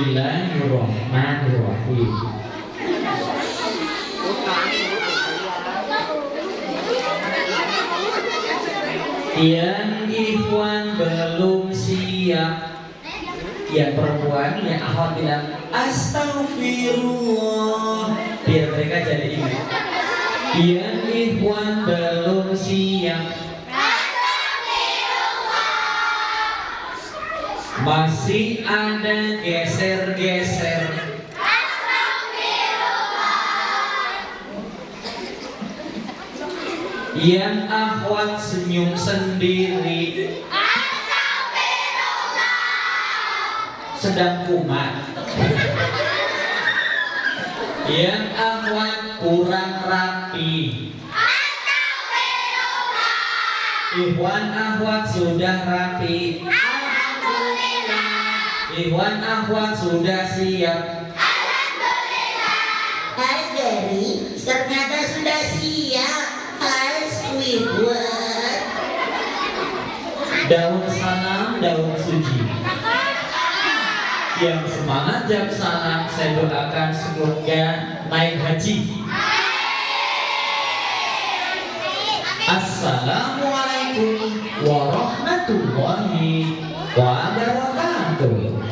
Bismillahirrahmanirrahim. Yang ikhwan belum siap, yang perempuan, yang akhwat bilang astagfirullah, biar mereka jadi ingat. Yang ikhwan belum siap, masih ada geser-geser, yang akhwat senyum sendiri, sedang kumat. Yang akhwat kurang rapi, ikhwan akhwat sudah rapi. Ikhwan akhwat sudah siap. Ajari, ternyata sudah siap. Squidward. Daun salam, daun suci. Yang semangat jam salam, saya doakan semoga naik haji. Assalamualaikum warahmatullahi wabarakatuh.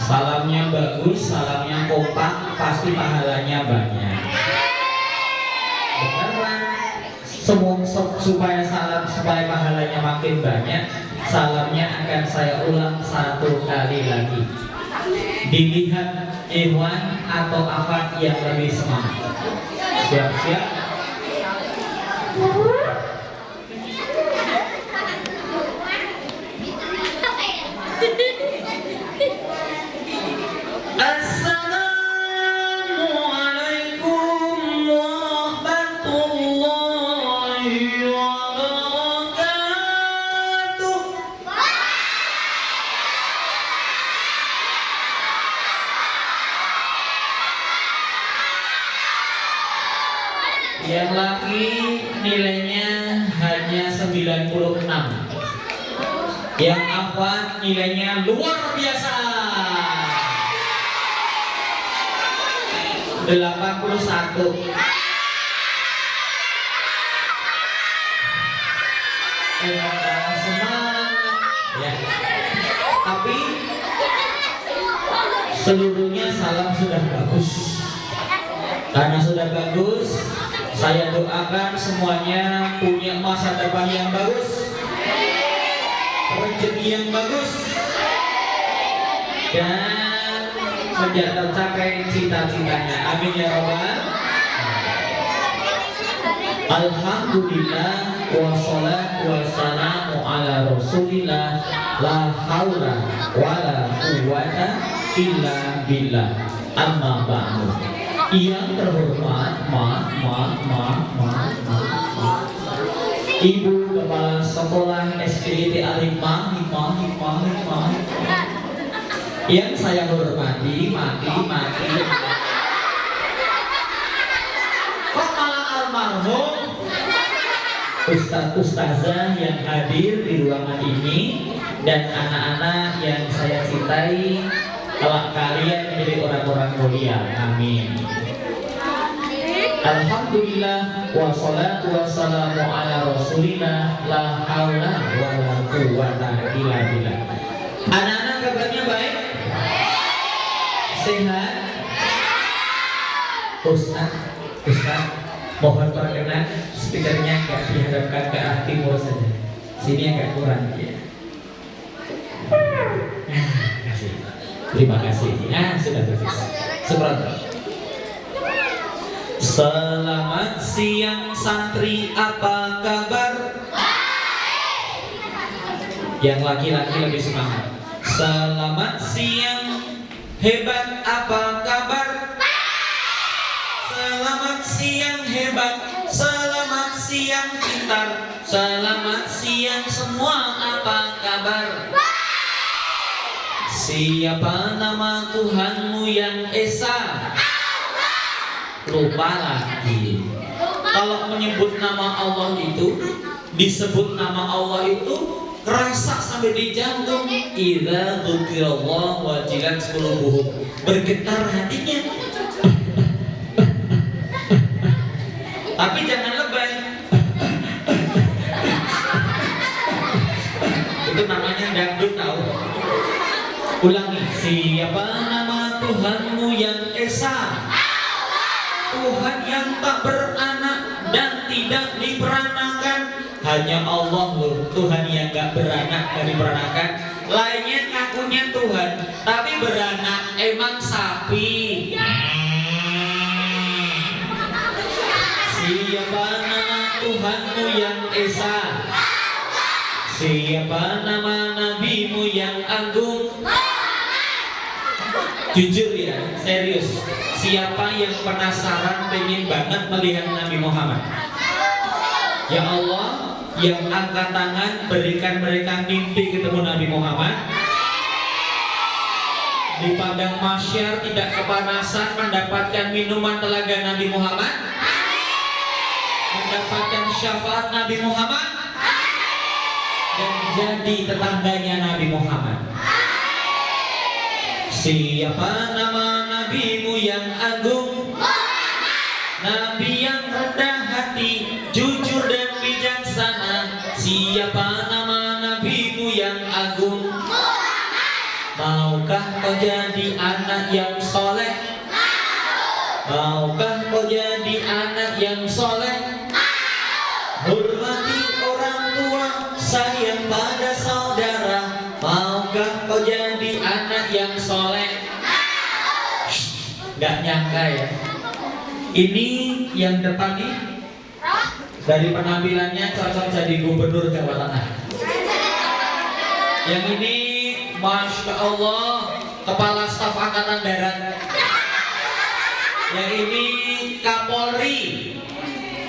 Salamnya bagus, salamnya kompak, pasti pahalanya banyak. Beneran. Supaya pahalanya makin banyak, salamnya akan saya ulang satu kali lagi. Dilihat ikhwan atau akhwat yang lebih semangat. Siap-siap. Assalamualaikum warahmatullahi wabarakatuh. Yang laki nilainya hanya 96. Yang akhwat nilainya luar biasa, 81. Semangat ya. Tapi seluruhnya salam sudah bagus. Karena sudah bagus, saya doakan semuanya punya masa depan yang bagus, rezeki yang bagus, dan mencapai cita-citanya. Amin ya robbal. Alhamdulillah wassalatu wassalamu ala rasulillah, la haula wala quwwata illa billah. Amma ba'du. Yang terhormat, Ibu Kepala Sekolah SDIT Alimah, yang saya hormati, kok malah almarhum Ustaz-ustazah yang hadir di ruangan ini, dan anak-anak yang saya cintai, kelak kalian menjadi orang-orang mulia. Amin. Alhamdulillah wassalatu wassalamu ala rasulillah, la haula wala quwwata illa billah. Anak-anak kabarnya baik? Sehat? Ustaz, mohon perkenan speakernya nggak dihadapkan ke arah timur saja. Sini agak kurang ya. Terima kasih. Sudah bagus. Sebentar. Selamat siang santri, apa kabar? Yang laki-laki lebih semangat. Selamat siang hebat, apa kabar? Selamat siang hebat, selamat siang pintar, selamat siang semua, apa kabar? Siapa nama Tuhanmu yang esa? Lupa lagi. Kalau menyebut nama Allah itu disebut nama Allah itu kerasa sampai di jantung. Idza dzukirallah wajilat qulubuhum, bergetar hatinya. Tapi jangan lebay. Itu namanya dangdut tahu. Ulangi, siapa nama Tuhanmu yang esa? Tuhan yang tak beranak dan tidak diperanakan. Hanya Allah loh, Tuhan yang gak beranak dan diperanakan. Lainnya ngakunya Tuhan, tapi beranak emang sapi. Siapa nama Tuhanmu yang esa? Siapa nama nabimu yang agung? Jujur ya, serius. Siapa yang penasaran pengen banget melihat Nabi Muhammad? Ya Allah, yang angkat tangan berikan mereka mimpi ketemu Nabi Muhammad. Di padang mahsyar tidak kepanasan mendapatkan minuman telaga Nabi Muhammad. Mendapatkan syafaat Nabi Muhammad. Dan jadi tetangganya Nabi Muhammad. Siapa nama nabimu yang agung? Nabi yang rendah hati, jujur dan bijaksana. Siapa nama nabimu yang agung? Maukah kau jadi anak yang soleh? Maukah kau jadi anak yang soleh? Hormati orang tua, sayang pada saudara. Maukah kau jadi anak yang soleh? Gak nyangka ya. Ini yang depan nih, dari penampilannya cocok jadi gubernur Jawa Tengah. Yang ini Masya Allah Kepala Staf Angkatan Darat. Yang ini Kapolri.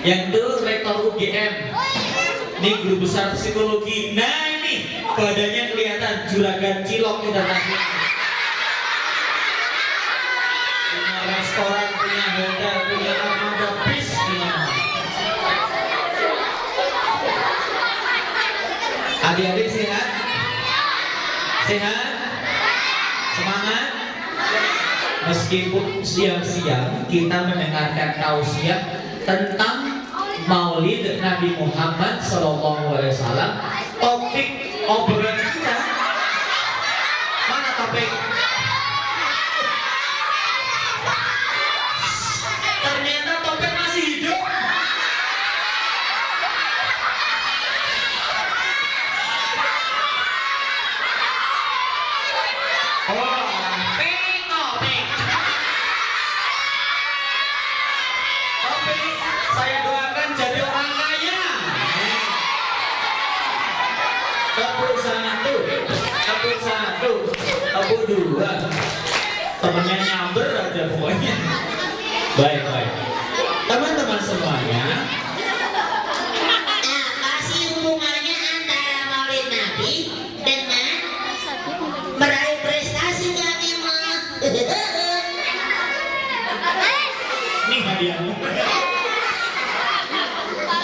Yang itu Rektor UGM. Ini guru besar psikologi. Nah ini badannya kelihatan juragan cilok kita nanti. Punya restoran, punya hotel, punya armada bis di mana. Adik-adik sehat? Sehat? Semangat? Meskipun siang-siang kita mendengarkan tausiah tentang Maulid Nabi Muhammad SAW, topik obrolan kita mana topik? Ternyata topik masih hidup. Saya doakan jadi orang kaya. Tepuk satu, tepuk dua. Temennya nyamber aja pokoknya. Baik. Teman-teman semuanya. Apa sih hubungannya antara Maulid Nabi dengan meraih prestasi Nabi Muhammad? Ini hadiahmu.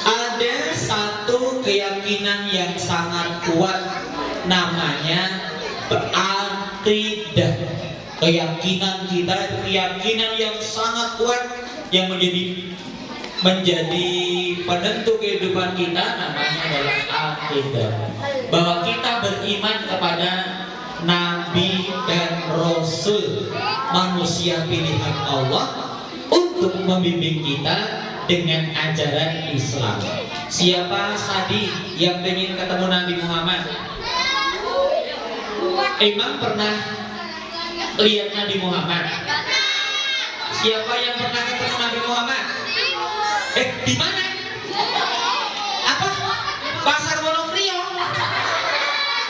Ada satu keyakinan yang sangat kuat, namanya akidah. Keyakinan kita, keyakinan yang sangat kuat yang menjadi penentu kehidupan kita, namanya adalah akidah. Bahwa kita beriman kepada Nabi dan Rasul, manusia pilihan Allah untuk membimbing kita dengan ajaran Islam. Siapa tadi yang ingin ketemu Nabi Muhammad? Emang pernah lihat Nabi Muhammad? Siapa yang pernah ketemu Nabi Muhammad? Di mana? Apa? Pasar Wonokrio?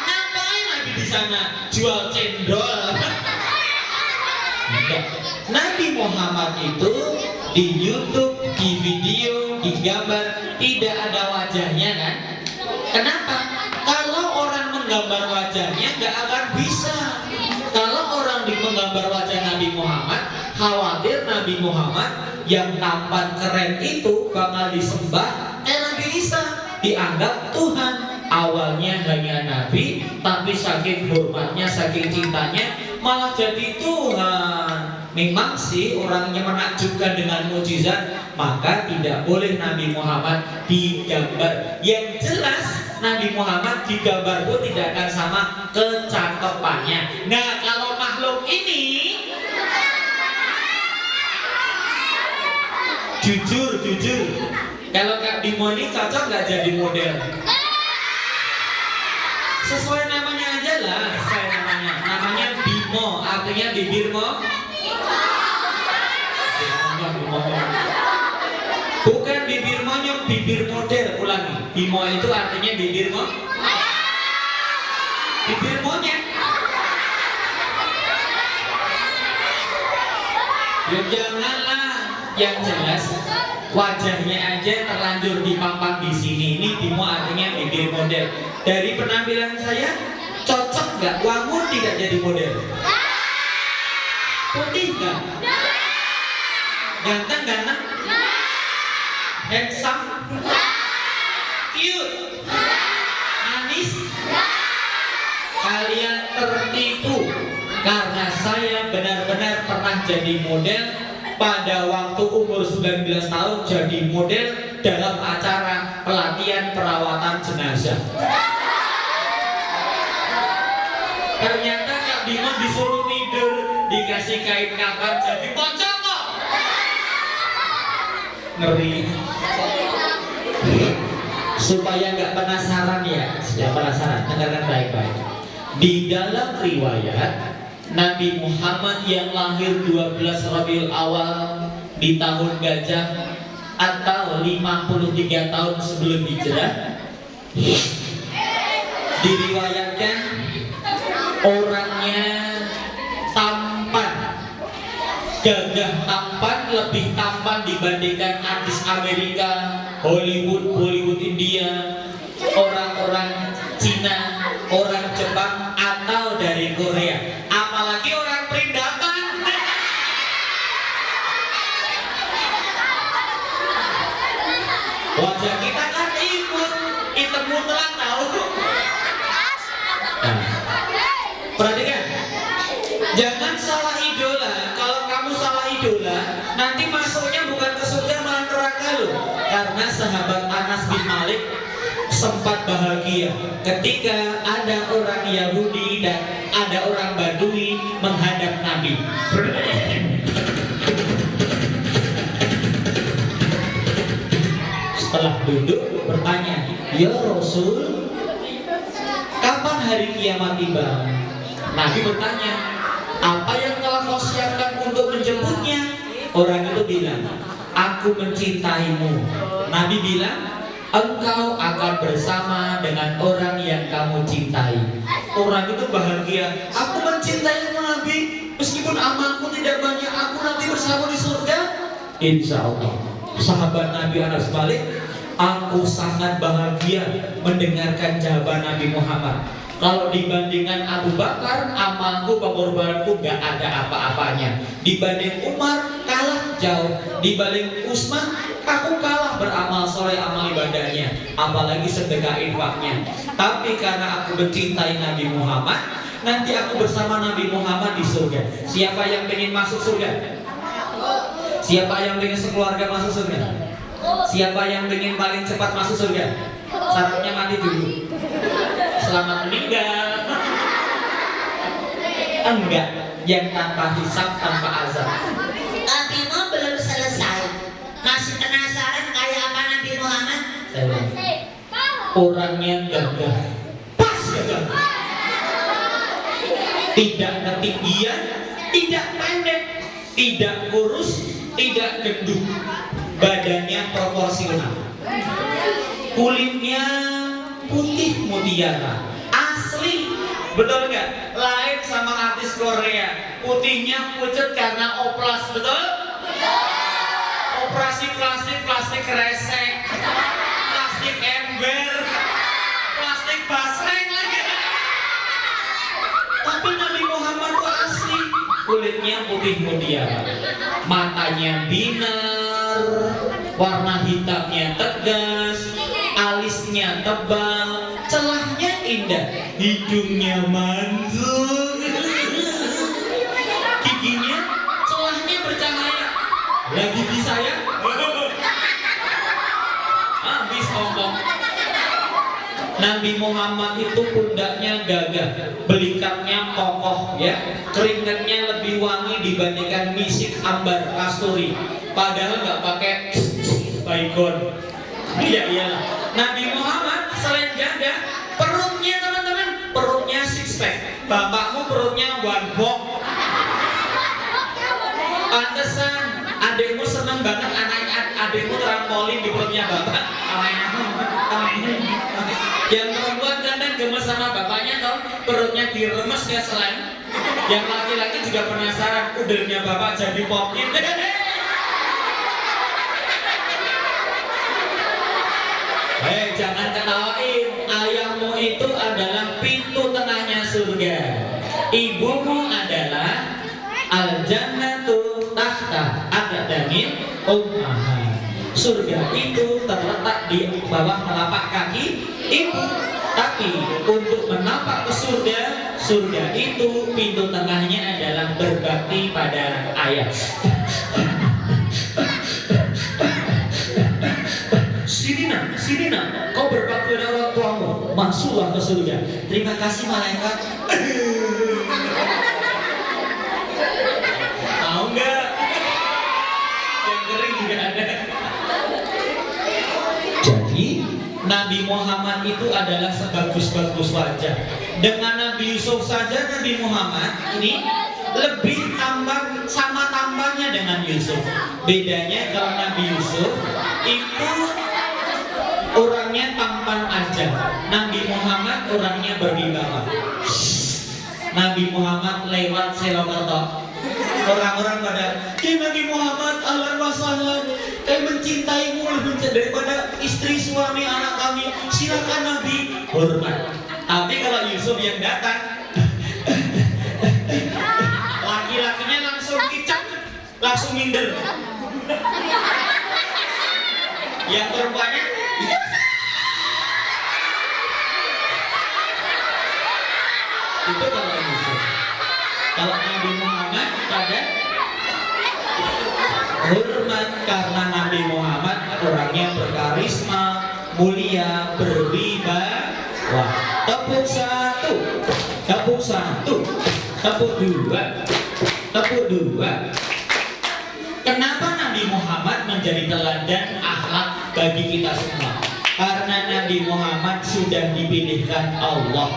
Ngapain Nabi di sana? Jual cendol? Nabi Muhammad itu di YouTube, di video, di gambar tidak ada wajahnya kan? Kenapa? Kalau orang menggambar wajahnya nggak akan bisa. Kalau orang menggambar wajah Nabi Muhammad, khawatir Nabi Muhammad yang tampan keren itu bakal disembah Nabi Isa. dianggap Tuhan. Awalnya hanya nabi, tapi saking hormatnya, saking cintanya malah jadi Tuhan. Memang sih orangnya menakjubkan dengan mukjizat, maka tidak boleh Nabi Muhammad digambar. Yang jelas Nabi Muhammad digambar pun tidak akan sama kecakapannya. Nah, kalau makhluk ini jujur, kalau Kak Bimo ini cocok nggak jadi model? Sesuai namanya aja lah, sesuai namanya Bimo, artinya bibir mo. Bukan bibir monyong, bibir model. Ulangi, Bimo itu artinya bibir mo. Bibir monyet. Ya janganlah, yang jelas wajahnya aja terlanjur dipampang di sini. Ini Bimo artinya bibir model. Dari penampilan saya cocok nggak? Wangun tidak jadi model? Putih nggak? Ganteng? Handsome? Cute? Manis? Kalian tertipu karena saya benar-benar pernah jadi model. Pada waktu umur 19 tahun jadi model dalam acara pelatihan perawatan jenazah. Ternyata Kak Bimo disuruh tidur, dikasih kain kafan jadi pocong kok. Ngeri. Supaya nggak penasaran ya, dengarkan baik-baik. Di dalam riwayat Nabi Muhammad yang lahir 12 Rabiul Awal di tahun gajah atau 53 tahun sebelum hijrah, diriwayatkan orangnya tampan, gagah tampan, lebih tampan dibandingkan artis Amerika, Hollywood India, orang-orang Cina, orang Jepang atau dari Korea, apalagi orang Perindapan. Wajah kita kan hitam mutlak tahu. Nah, perhatikan, jangan salah idola. Kalau kamu salah idola, nanti masuknya bukan ke surga malah neraka loh. Karena sahabat Anas bin Malik sempat bahagia ketika ada orang Yahudi dan ada orang Badui menghadap Nabi. Setelah duduk bertanya, "Ya Rasul, kapan hari kiamat tiba?" Nabi bertanya, "Apa yang telah kau siapkan untuk menjemputnya?" Orang itu bilang, "Aku mencintaimu." Nabi bilang, "Engkau akan bersama dengan orang yang kamu cintai." Orang itu bahagia, "Aku mencintaimu Nabi, meskipun amalku tidak banyak, aku nanti bersama di surga." Insya Allah. Sahabat Nabi Anas balik, "Aku sangat bahagia mendengarkan jawaban Nabi Muhammad. Kalau dibandingkan Abu Bakar, amalku, pengorbananku gak ada apa-apanya. Dibanding Umar, kalah jauh. Dibanding Utsman, aku kalah beramal soleh, amal ibadahnya, apalagi sedekah infaknya. Tapi karena aku mencintai Nabi Muhammad, nanti aku bersama Nabi Muhammad di surga." Siapa yang ingin masuk surga? Siapa yang ingin sekeluarga masuk surga? Siapa yang ingin paling cepat masuk surga? Syaratnya mati dulu. Selamat meninggal. Enggak, yang tanpa hisab, tanpa azab. Nabi Muhammad belum selesai. Masih penasaran kayak apa Nabi Muhammad? Saya ulang. Orangnya gagah, pas gagah. Tidak ketinggian, tidak pendek, tidak kurus, tidak gendut. Badannya proporsional. Kulitnya putih mutiara, asli. Betul nggak? Lain sama artis Korea, putihnya pucat karena oplas, betul? Operasi plastik kresek, plastik ember, plastik basreng lagi. Tapi Nabi Muhammad itu asli, kulitnya putih mutiara, matanya binar, warna hitamnya tegas, alisnya alisnya tebal, celahnya indah, hidungnya manjur, giginya celahnya bercahaya. Lagi bisa ya? Habis ngomong. Nabi Muhammad itu pundaknya gagah, belikatnya kokoh, ya, keringatnya lebih wangi dibandingkan misik ambar kasturi. Padahal nggak pakai baygon. Iya iyalah. Nabi Muhammad selain gagah, perutnya teman-teman, perutnya six pack. Bapakmu perutnya one box. Pantesan adikmu seneng banget adikmu trampolin di perutnya bapak. Yang perempuan kadang gemes sama bapaknya tau, perutnya diremes ya selain. Yang laki-laki juga penasaran, udelnya bapak jadi popin. Hei, jangan ketawain. Ayahmu itu adalah pintu tengahnya surga. Ibumu adalah al-jannatu tahta aqdamil ummahat. Surga itu terletak di bawah telapak kaki ibu. Tapi untuk menapak ke surga, surga itu pintu tengahnya adalah berbakti pada ayah. Sini nak, kau berbakti pada orang tuamu, masuklah ke surga. Terima kasih malaikat. Tahu nggak? Yang kering juga ada. Jadi Nabi Muhammad itu adalah sebagus-bagus wajah. Dengan Nabi Yusuf saja Nabi Muhammad ini lebih tambah sama tambahnya dengan Yusuf. Bedanya kalau Nabi Yusuf itu orangnya tampan aja. Nabi Muhammad orangnya berwibawa. Nabi Muhammad lewat Selokerto. Orang-orang pada, Nabi Muhammad ahlan wa sahlan, mencintaimu lebih daripada istri, suami, anak kami. Silakan Nabi, hormat. Tapi kalau Yusuf yang datang, laki-lakinya langsung kicap, langsung minder. Yang perempuannya itu kalau Yusuf. Kalau Nabi Muhammad pada hormat karena Nabi Muhammad orangnya berkarisma, mulia, berwibawa. Tepuk satu, tepuk satu, tepuk dua, tepuk dua. Kenapa Nabi Muhammad menjadi teladan akhlak bagi kita semua? Karena Nabi Muhammad sudah dipilihkan Allah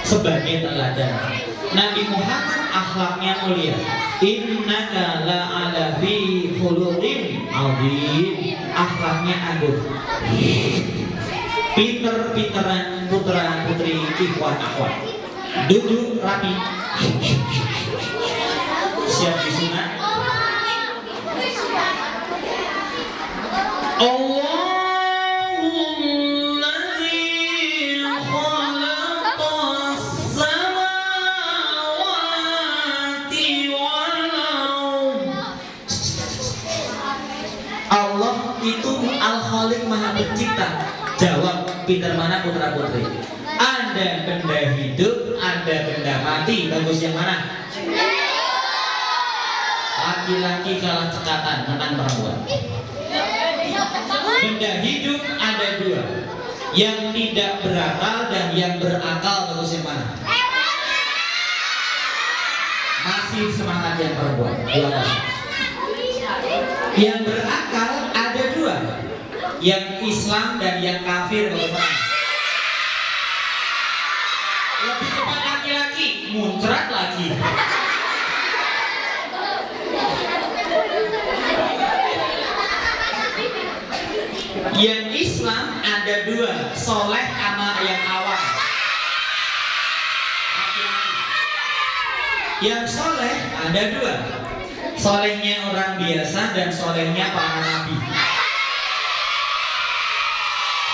sebagai teladan. Nabi Muhammad akhlaknya mulia. Innaka la'ala fi khuluqin adzim. Akhlaknya agung. Pinter-pinteran putra-putri ikhwan akhwat. Duduk rapi. Siap disunat. Allah itu Al-Khaliq Maha Pencipta. Jawab, pinter mana putra putri? Ada benda hidup, ada benda mati. Bagus yang mana? Laki-laki kalah cekatan, menang perempuan. Benda hidup ada dua, yang tidak berakal dan yang berakal. Bagus yang mana? Masih semangat yang perempuan. Dua kali. Yang berakal ada dua, yang Islam dan yang kafir. Bagaimana? Lebih cepat laki-laki, muncrat lagi. Yang Islam ada dua, soleh sama yang awam. Yang soleh ada dua, solehnya orang biasa dan solehnya para nabi.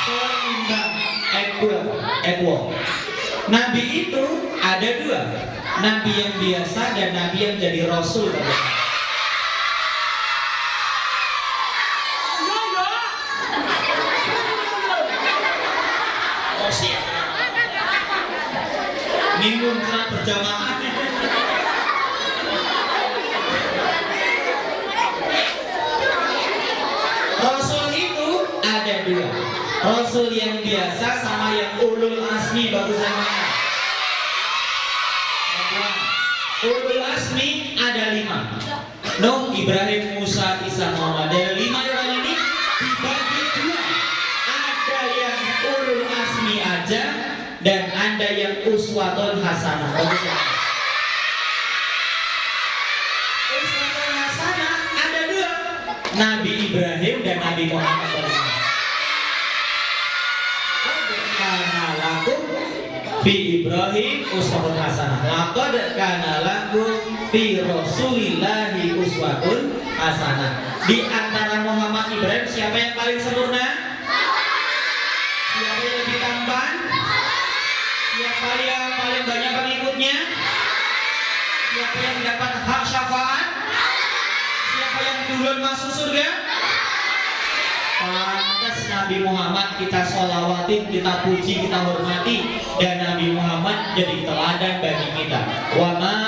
Seimbang, equal. Nabi itu ada dua, nabi yang biasa dan nabi yang jadi rasul. Bingung salat berjamaah. Rasul itu ada dua. Rasul yang biasa sama yang ulul asmi, bagus namanya. Ulul asmi ada 5. Nuh, Ibrahim, Musa, Isa, Muhammad. Dari 5 orang ini dibagi 2. Ada yang ulul asmi aja dan ada yang uswatun hasanah. Bagus ya? Uswatun hasanah ada 2. Nabi Ibrahim dan Nabi Muhammad. Karena lakum fi Ibrahim uswatun hasanah. Laqad kana lakum fi Rasulillahi uswatun hasanah. Di antara Muhammad Ibrahim siapa yang paling sempurna? Siapa yang lebih tampan? Siapa yang paling banyak pengikutnya? Siapa yang dapat hak syafaat? Siapa yang duluan masuk surga? Pantas Nabi Muhammad kita sholawatin, kita puji, kita hormati, dan Nabi Muhammad jadi teladan bagi kita. Wa ma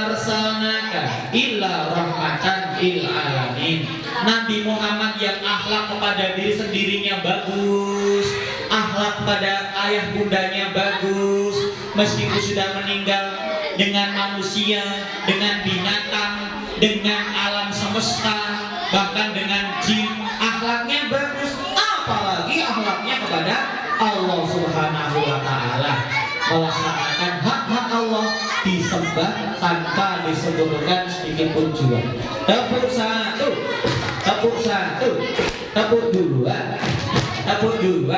arsalnaka illa rahmatan lil alamin. Nabi Muhammad yang akhlak kepada diri sendirinya bagus, akhlak pada ayah bundanya bagus, meskipun sudah meninggal, dengan manusia, dengan binatang, dengan alam semesta, bahkan dengan jin, akhlaknya bagus. Apalagi akhlaknya kepada Allah Subhanahu wa Ta'ala, melaksanakan hak-hak Allah, disembah tanpa disebutkan sedikit pun juga. Tepuk 1, tepuk 1, tepuk 2, tepuk 2.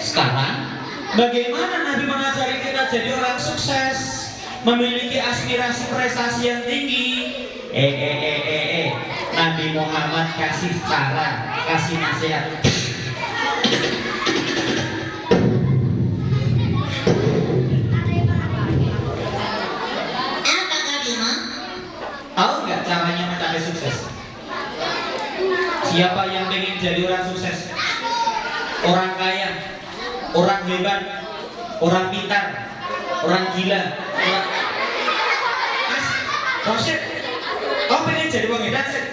Sekarang bagaimana Nabi mengajari kita jadi orang sukses, memiliki aspirasi prestasi yang tinggi? Nabi Muhammad kasih cara, kasih nasihat. Apa Kak Bima? Tahu nggak caranya mencapai sukses? Siapa yang pengen jadi orang sukses? Orang kaya, orang hebat, orang pintar, orang gila, orang... Mas, Rosyid, kau pengen jadi orang hebat sih?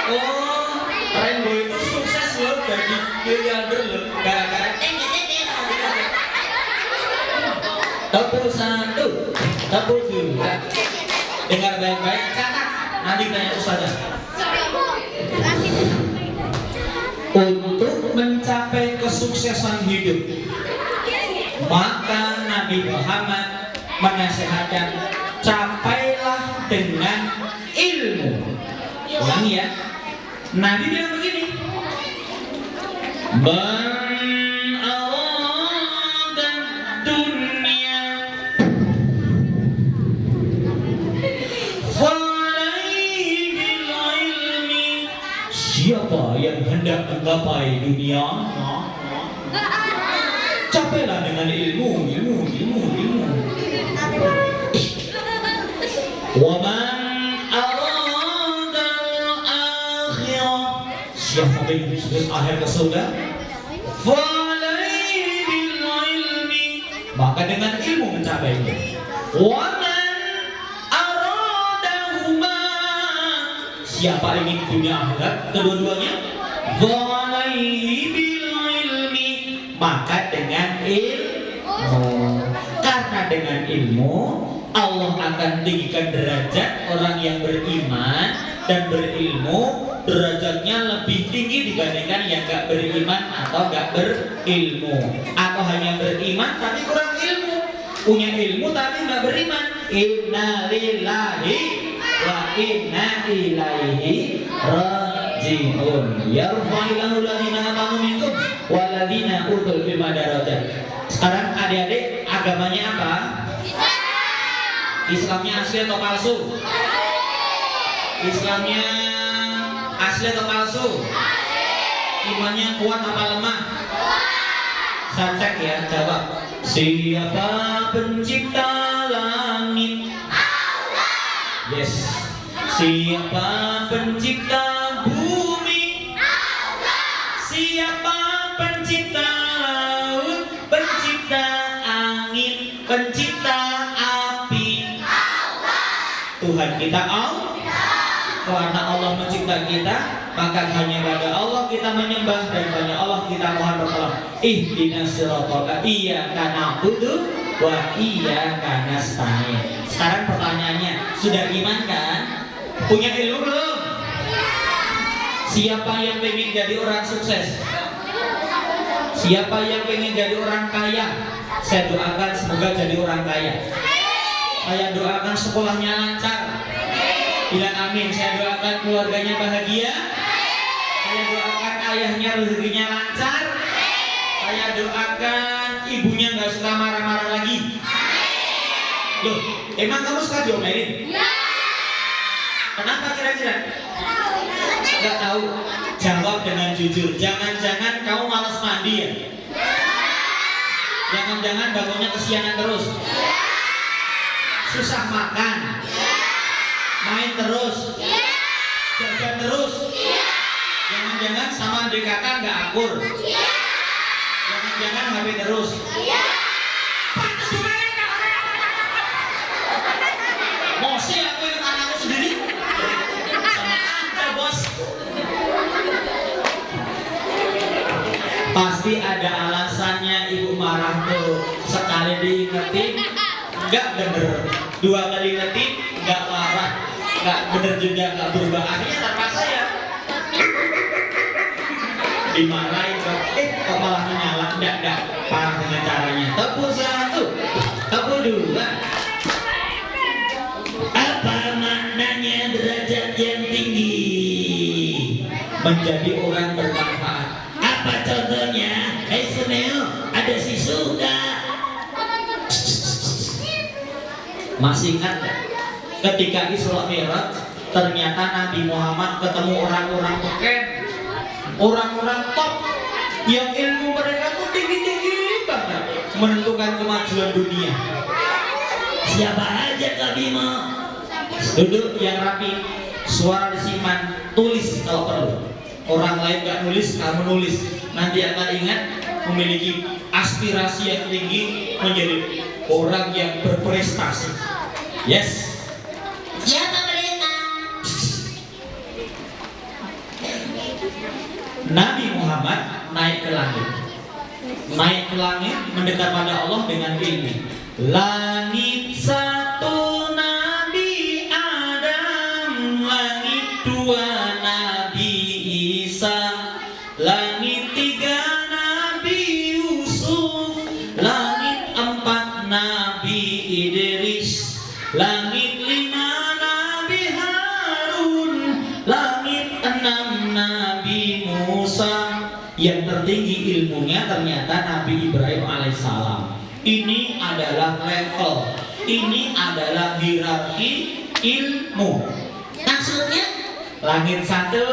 Oh, Rainbow itu sukses loh, jadi miliarder loh, gara-gara tepuk 1, tepuk 2. Dengar baik-baik, catat, nanti tanya Ustazah. Untuk mencapai kesuksesan hidup, maka Nabi Muhammad menasihatkan, capailah dengan ilmu. Ulangi ya, Nabi bilang begini, Man arada dunya falaihi bil ilmi. Siapa yang hendak menggapai dunia, capailah dengan ilmu. Wa man arada al-akhirah, siapa yang sukses akhir ke surga, falaihi bil ilmi, maka dengan ilmu mencapainya. Wa man aradahuma, siapa ingin dunia akhirat kedua-duanya, falaihi bil ilmi, maka dengan ilmu. Karena dengan ilmu Allah akan tinggikan derajat orang yang beriman dan berilmu, derajatnya lebih tinggi dibandingkan yang gak beriman atau gak berilmu, atau hanya beriman tapi kurang ilmu, punya ilmu tapi gak beriman. Inna lillahi wa inna ilaihi raji'un. Yarfa'illahu alladhina amanu minkum waladhina utul ilma darajat. Sekarang adik-adik, agamanya apa? Islamnya asli atau palsu? Islamnya asli atau palsu? Imannya kuat apa lemah? Saya cek ya, jawab. Siapa pencipta langit? Allah. Yes. Siapa pencipta bumi? Siapa pencipta laut, pencipta angin, pencipta api? Tuhan kita Allah. Karena Allah mencipta kita, maka hanya pada Allah kita menyembah dan hanya Allah kita mohon pertolongan. Ihdinas siratal iyyaka na'budu wa iyyaka nasta'in. Sekarang pertanyaannya, sudah iman kan? Punya ilmu belum? Siapa yang pengen jadi orang sukses? Siapa yang pengen jadi orang kaya? Saya doakan semoga jadi orang kaya. Saya doakan sekolahnya lancar. Bilang amin. Saya doakan keluarganya bahagia. Saya doakan ayahnya rezekinya lancar. Saya doakan ibunya nggak suka marah-marah lagi. Loh, emang kamu suka diomelin? Kenapa kira-kira? Nggak tahu. Jawab dengan jujur. Jangan-jangan kamu malas mandi ya? Jangan-jangan bangunnya kesiangan terus? Susah makan? Main terus? Jajan terus? Jangan-jangan sama adik kakak nggak akur? Jangan-jangan HP terus? Mosi aku ingat anakku sendiri? Sama aja bos. Pasti ada alasannya ibu marah tuh. Sekali diingetin nggak bener, dua kali ingetin nggak marah, nggak bener juga nggak berubah. Akhirnya terpaksa ya dimarahin kok. Kok malah menyala? Enggak parah dengan caranya. Tepuk satu, tepuk dua. Apa maknanya derajat yang tinggi? Menjadi orang bermanfaat. Apa contohnya? Hei Suneo, ada si Suda. Masih ingat gak? Ketika Isra Mi'raj, ternyata Nabi Muhammad ketemu orang-orang beken, orang-orang top yang ilmu mereka tuh tinggi-tinggi banget, menentukan kemajuan dunia. Siapa aja Kak Bimo? Duduk yang rapi, suara disimpan, tulis kalau perlu. Orang lain gak nulis, kamu nulis. Nanti akan ingat memiliki aspirasi yang tinggi, menjadi orang yang berprestasi. Yes. Siapa mereka? Nabi Muhammad naik ke langit. Naik ke langit mendekat pada Allah dengan ilmu. Langit satu Nabi Adam, langit dua Nabi Isa, langit tiga Nabi Yusuf, langit empat Nabi Idris, langit lima Nabi Harun, langit enam Nabi Musa. Yang tertinggi ilmunya ternyata Nabi Ibrahim alaihissalam. Ini adalah level, ini adalah hierarki ilmu. Maksudnya? Langit satu,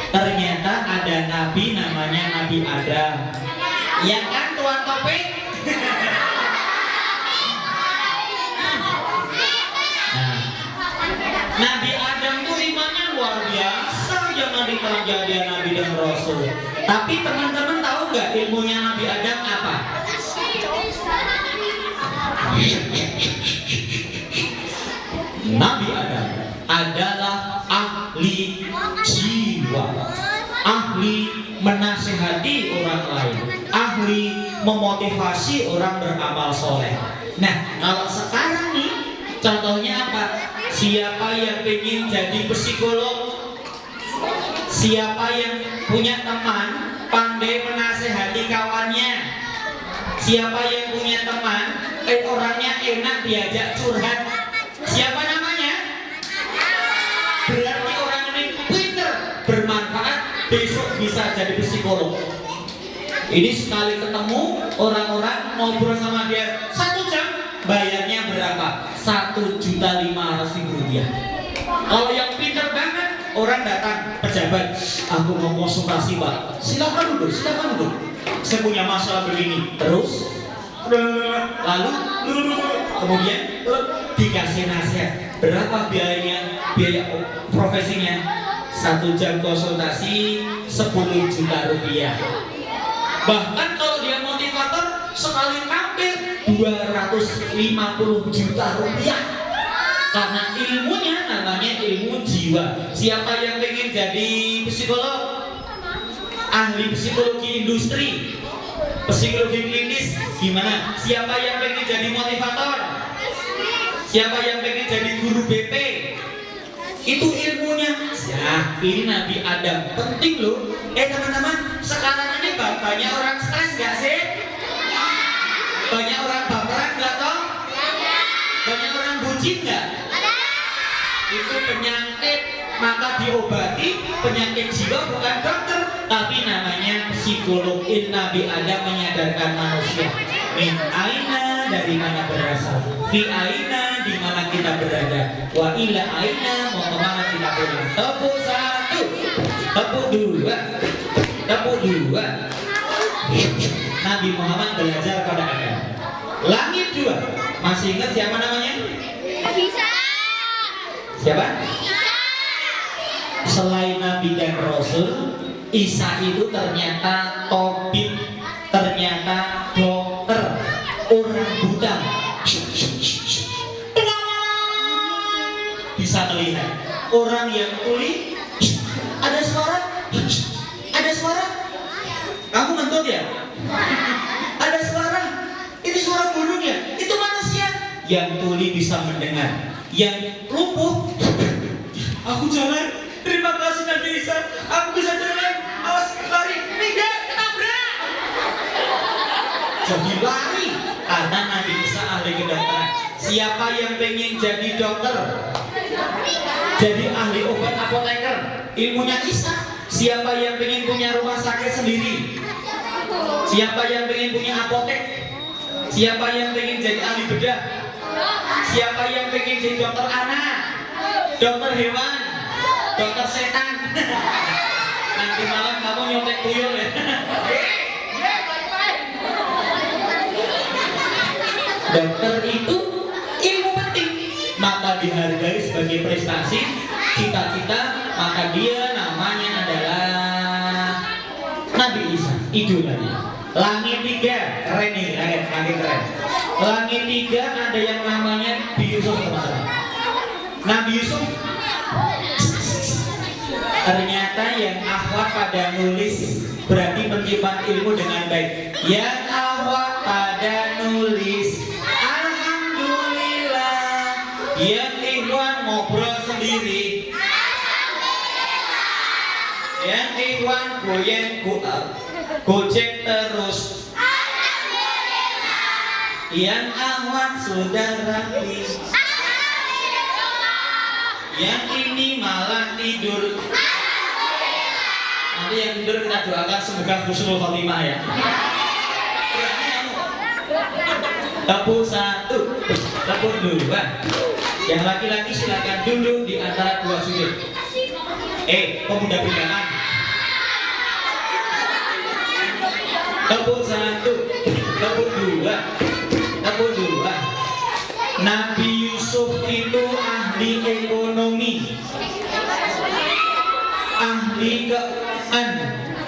ternyata ada Nabi namanya Nabi Adam. Ya kan tuan topik? Nah, Nabi Adam tuh imannya luar biasa, jangan diterangkan dia Nabi dan Rasul. Tapi teman-teman tahu nggak ilmunya Nabi Adam apa? Nabi Adam adalah ahli jiwa, ahli menasihati orang lain, ahli memotivasi orang beramal soleh. Nah, kalau sekarang nih, contohnya apa? Siapa yang ingin jadi psikolog? Siapa yang punya teman pandai menasehati kawannya? Siapa yang punya teman orangnya enak diajak curhat? Siapa namanya? Berarti orang ini pinter, bermanfaat, besok bisa jadi psikolog. Ini sekali ketemu orang-orang ngobrol sama dia 1 jam, bayarnya berapa? 1.500.000 rupiah. Kalau yang pinter banget, orang datang pejabat, aku mau konsultasi Pak, silakan duduk, saya punya masalah begini. Terus lalu kemudian dikasih nasihat. Berapa biayanya? Biaya profesinya 1 jam konsultasi 10 juta rupiah. Bahkan kalau dia motivator sekali tampil 250 juta rupiah. Karena ilmunya namanya ilmu jiwa. Siapa yang pengen jadi psikolog? Ahli psikologi industri, psikologi klinis gimana? Siapa yang pengen jadi motivator? Siapa yang pengen jadi guru BP? Itu ilmunya. Ya, ini Nabi Adam penting loh. Teman-teman, sekarang ini banyak orang stres nggak sih? Banyak orang baperan nggak toh? Banyak orang bucin nggak? Itu penyakit, maka diobati. Penyakit jiwa bukan dokter, tapi namanya psikolog. Nabi Adam menyadarkan manusia. Min aina, dari mana berasal? Fi aina, di mana kita berada? Wa ila aina, mau kemana kita pulang? Tepuk 1, tepuk 2, tepuk 2. Nabi Muhammad belajar pada Adam. Langit 2. Masih ingat siapa namanya? Bisa. Siapa? Selain Nabi dan Rasul, Isa itu ternyata tabib, ternyata dokter, orang buta. Bisa melihat orang yang tuli. Ada suara, ada suara. Kamu ngentut ya? Ada suara. Itu suara burung ya? Itu manusia. Yang tuli bisa mendengar. Yang lumpuh, aku jalan. Terima kasih Nabi Isa. Aku bisa jalan. Awas lari. Tidak, ketabrak. Jadi lari. Karena Nabi Isa ahli kedokteran. Siapa yang pengen jadi dokter? Jadi ahli obat apoteker. Ilmunya Isa. Siapa yang pengen punya rumah sakit sendiri? Siapa yang pengen punya apotek? Siapa yang pengen jadi ahli bedah? Siapa yang pengen jadi dokter anak? Dokter hewan? Dokter setan? Nanti malam kamu nyontek tuyul ya? Dokter itu ilmu penting, maka dihargai sebagai prestasi, cita-cita, maka dia namanya adalah Nabi Isa, idolanya. Langit 3, keren nih, langit keren. Langit 3 ada yang namanya Nabi Yusuf, teman-teman. Nabi Yusuf ternyata yang ahwat pada nulis, berarti menyimpan ilmu dengan baik. Yang ahwat pada nulis, alhamdulillah. Yang ikhwan ngobrol sendiri, yang ikhwan goyang gojek terus, yang ahwat sudah rapi, yang ini malah tidur. Nanti yang tidur kita doakan semoga husnul khotimah ya. Tepuk 1, tepuk 2. Yang laki-laki silakan duduk di antara 2 sudut. Pemuda pindahan. Tepuk 1, tepuk 2, tepuk 2. Nabi Yusuf itu ahli ekonomi, ahli keuangan,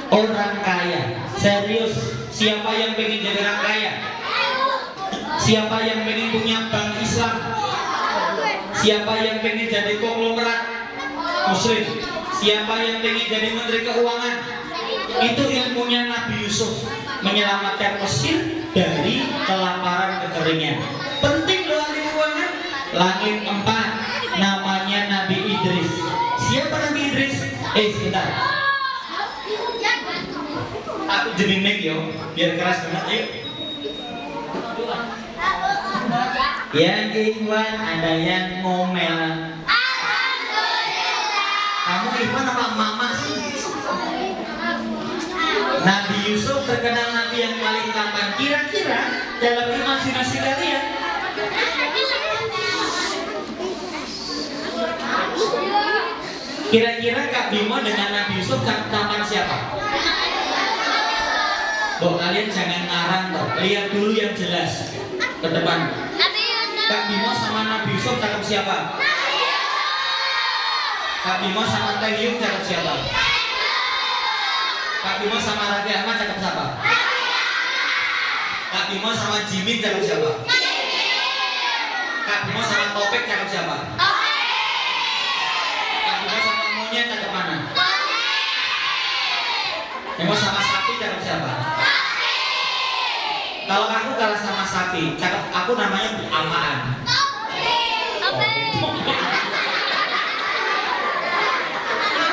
orang kaya. Serius, siapa yang pengen jadi orang kaya? Siapa yang pengen punya bank Islam? Siapa yang pengen jadi konglomerat Muslim? Siapa yang pengen jadi menteri keuangan? Itu ilmunya Nabi Yusuf, menyelamatkan Mesir dari kelaparan kekeringan. Penting loh ahli keuangan. Langit 4, namanya Nabi Idris. Siapa Nabi Idris? Sebentar. Aku jadi mic yo, biar keras banget yuk. Yang ikhwan ada yang ngomel. Kamu ikhwan apa mama sih? Nabi Yusuf terkenal nabi yang paling tampan. Kira-kira dalam imajinasi kalian, kira-kira Kak Bimo dengan Nabi Yusuf tampan siapa? Kalian jangan ngarang toh. Lihat dulu yang jelas ke depan. Kak Bimo sama Nabi Yusuf cakep siapa? Kak Bimo sama Teh Hyuk cakep siapa? Kak Bimo sama Raffi Ahmad cakep siapa? Kak Bimo sama Jimin cakep siapa? Kak Bimo sama Topik cakep siapa? Kak Bimo sama Monyet cakep mana? Bimo sama Sapi cakep siapa? Kalau aku kalah sama Sapi, cakep aku namanya apaan?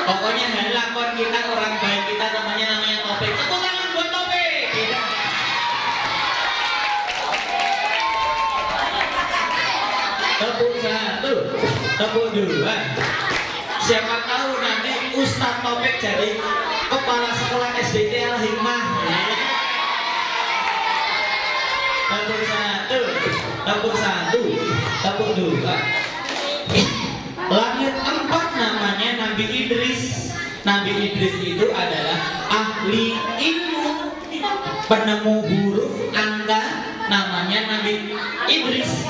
Pokoknya hari lakon kita orang baik kita namanya Topik. Tepuk tangan buat Topik. Tepuk satu, tepuk dua. Siapa tahu nanti Ustadz Topik jadi kepala sekolah SDT Al Hikmah. Tepuk satu, tepuk dua. Langit 4 namanya Nabi Idris. Nabi Idris itu adalah ahli ilmu, penemu huruf angka, namanya Nabi Idris.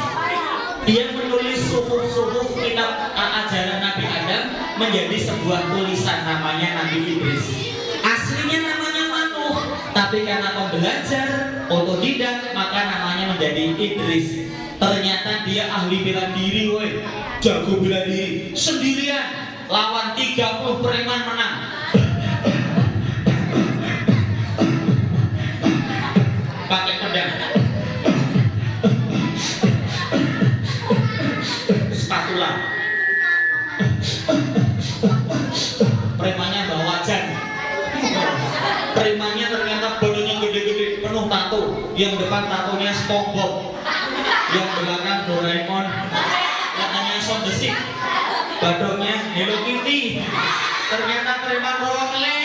Dia menulis suhuf kitab ajaran Nabi Adam menjadi sebuah tulisan, namanya Nabi Idris. Aslinya namanya Manuh, tapi karena pembelajar otodidak maka namanya menjadi Idris. Ternyata dia ahli bela diri, woi. Jago bela diri sendirian, lawan 30 preman menang. Pakai pedang, spatula. Premannya bawa wajan. Premannya ternyata badannya gede-gede, penuh tato. Yang depan tatonya SpongeBob, yang belakang Doraemon, katanya Son the Six, badannya Hello Kitty. Ternyata preman rawangele.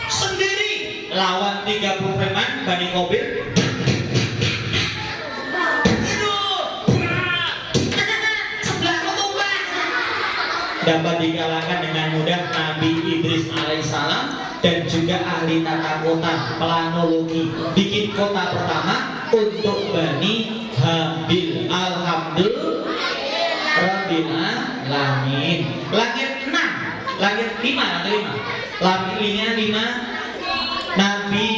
Sendiri lawan 30 preman banding mobil. Dapat dikalahkan dengan mudah Nabi Idris alaihissalam, dan juga ahli tata kota, planologi, bikin kota pertama untuk Bani Habil. Alhamdulillah Rabbil alamin. Langit 6, langit 5, langit 5, Nabi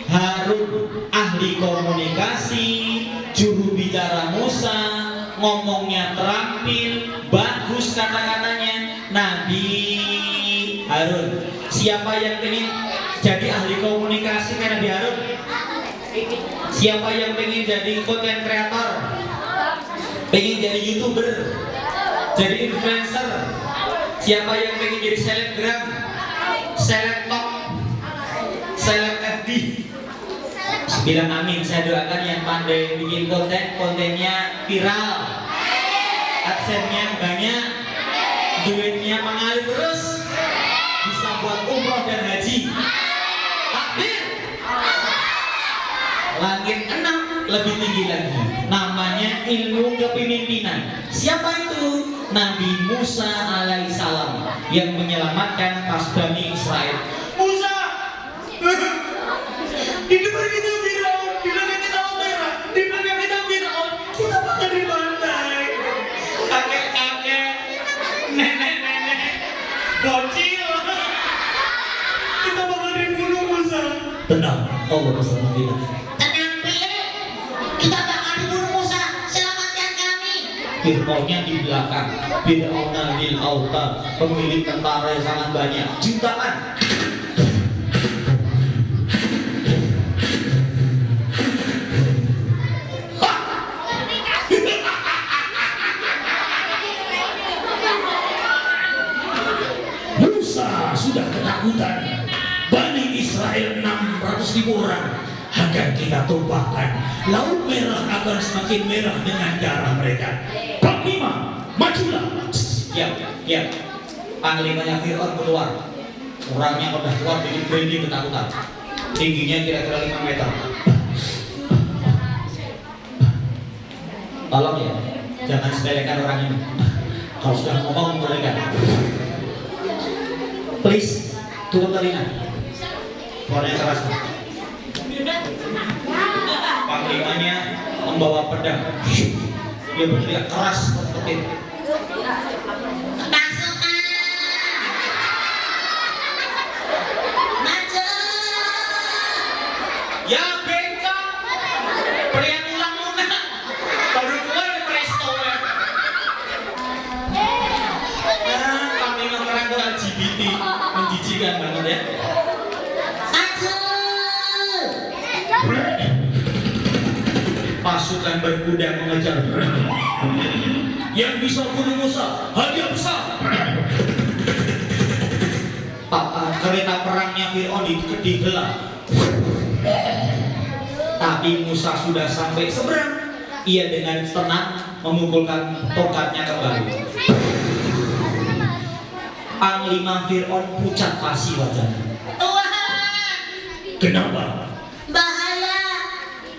Harun, ahli komunikasi, juru bicara Musa, ngomongnya terampil, bagus kata-katanya, Nabi Harun. Siapa yang ingin jadi ahli komunikasi kayak Nabi Harun? Siapa yang ingin jadi content creator? Pengen jadi YouTuber? Jadi influencer? Siapa yang ingin jadi selebgram? Selebtok? Seleb FB? Bilang amin, saya doakan yang pandai bikin kontennya viral, adsense-nya banyak, duitnya mengalir terus, bisa buat umroh dan haji. Takbir. Langit 6 lebih tinggi lagi, namanya ilmu kepemimpinan. Siapa itu? Nabi Musa alaihissalam yang menyelamatkan pas Bani Israel. Musa di depan kita Firaun, di belakang kita Omera, di belakang kita Firaun, kita makan di pantai. Kakek-kakek, nenek-nenek, bocil, kita bakal dibunuh Musa. Tenang, Allah bersama kita. Tenang pilih, kita bakal dibunuh Musa, selamatkan kami. Fir'aunnya di belakang, Fir'auna lil autar, pemilik tentara yang sangat banyak, jutaan. Sudah ketakutan. Bani Israel 600.000 orang akan kita tumpahkan. Laut Merah akan semakin merah dengan darah mereka. Panglima, majulah. Ya. Panglimanya Fir'aun keluar. Orangnya udah keluar bikin branding ketakutan. Tingginya kira-kira 5 meter. Tolong ya, jangan sepelekan orang ini. Kalau sudah ngomong mereka, please, tutup telinga. Suaranya keras. Panglimanya membawa pedang. Dia berteriak keras ketik. Pasukan maju. Ya bengkok. Perian ulang lunak. Baru keluar presto ya. Kami menerangkan LGBT menjijikan banget ya. Maju. Pasukan berkuda mengejar. Yang bisa bunuh Musa, hadiah besar. Kereta perangnya Fir'aun digelar. Tapi Musa sudah sampai seberang. Ia dengan tenang memukulkan tongkatnya kembali. Panglima Fir'aun pucat pasi wajahnya. Tuhan, Kenapa? bahaya.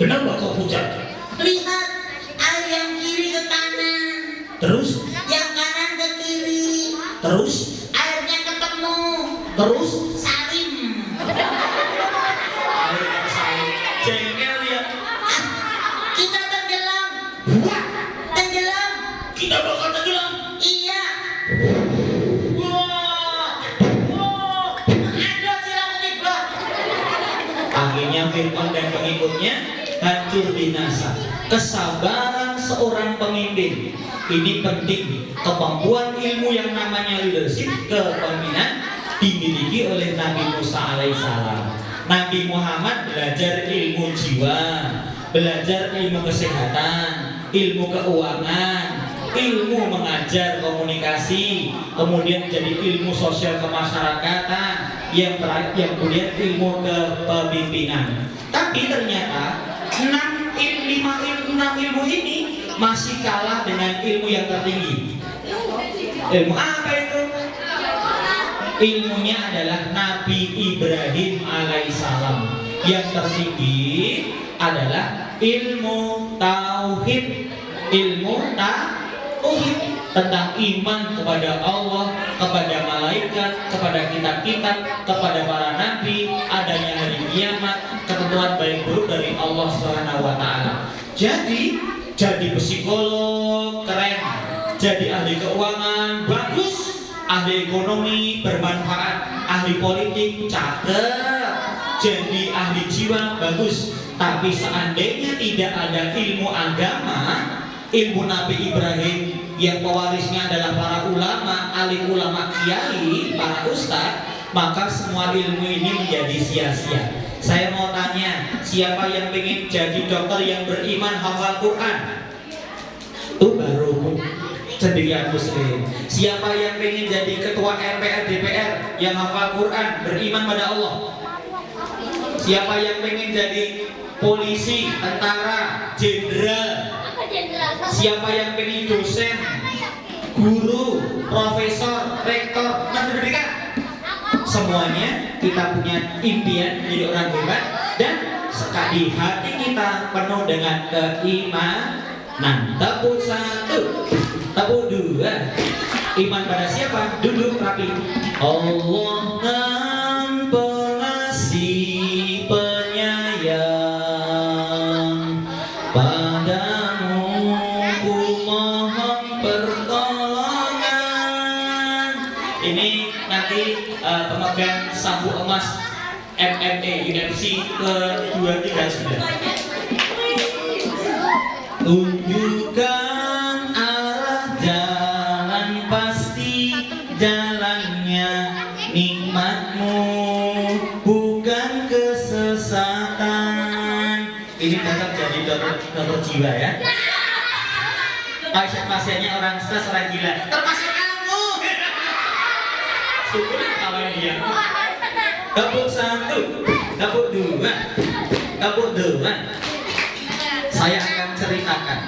Kenapa kau pucat? Lihat, air yang kiri ke kanan, Terus? yang kanan ke kiri. Terus? Airnya ketemu. Terus? Salim. Air yang saling jengkel dia. Kita tenggelam. Wah, Tenggelam. kita bakal tenggelam. Iya. Wah, Ada silang tiba. akhirnya Fir'aun dan pengikutnya hancur binasa. Kesabaran seorang pemimpin ini penting. Kemampuan ilmu yang namanya leadership, kepemimpinan dimiliki oleh Nabi Musa alaihissalam. Nabi Muhammad belajar ilmu jiwa, belajar ilmu kesehatan, ilmu keuangan, ilmu mengajar komunikasi, kemudian jadi ilmu sosial kemasyarakatan, yang terakhir yang kemudian ilmu kepemimpinan. Tapi ternyata 6 ilmu ini masih kalah dengan ilmu yang tertinggi. Ilmu apa itu? Ilmunya adalah Nabi Ibrahim alaihissalam. Yang tertinggi adalah ilmu tauhid. Ilmu tauhid tentang iman kepada Allah, kepada malaikat, kepada kitab-kitab, kepada para nabi, adanya hari kiamat, ketentuan baik buruk dari Allah Subhanahu wa taala. Jadi psikolog keren, jadi ahli keuangan bagus, ahli ekonomi bermanfaat, ahli politik cakep, jadi ahli jiwa bagus. Tapi seandainya tidak ada ilmu agama, ilmu Nabi Ibrahim yang pewarisnya adalah para ulama, alim ulama kiai, para ustadz, maka semua ilmu ini menjadi sia-sia. Saya mau tanya, siapa yang ingin jadi dokter yang beriman hafal Quran? Itu baru cendekian muslim. Siapa yang ingin jadi ketua MPR DPR yang hafal Quran, beriman pada Allah? Siapa yang ingin jadi polisi, tentara, jenderal? Siapa yang ingin dosen, guru, profesor, rektor, menteri pendidikan? Semuanya kita punya impian menjadi orang hebat, dan sekali hati kita penuh dengan keimanan. Tepuk satu, tepuk dua. Iman pada siapa? Duduk rapi. Allah pengasih penyayang, padamu ku mohon pertolongan. Ini nanti pemegang sabuk emas MMA UFC ke-239. Tunjukkan arah jalan, pasti jalannya nikmatmu, bukan kesesatan. Ini tetap jadi dokter jiwa ya. Pasiennya orang stres, orang gila, termasuk kamu. Syukur kawan dia. Tepuk satu, tepuk dua, tepuk dua. Saya akan ceritakan,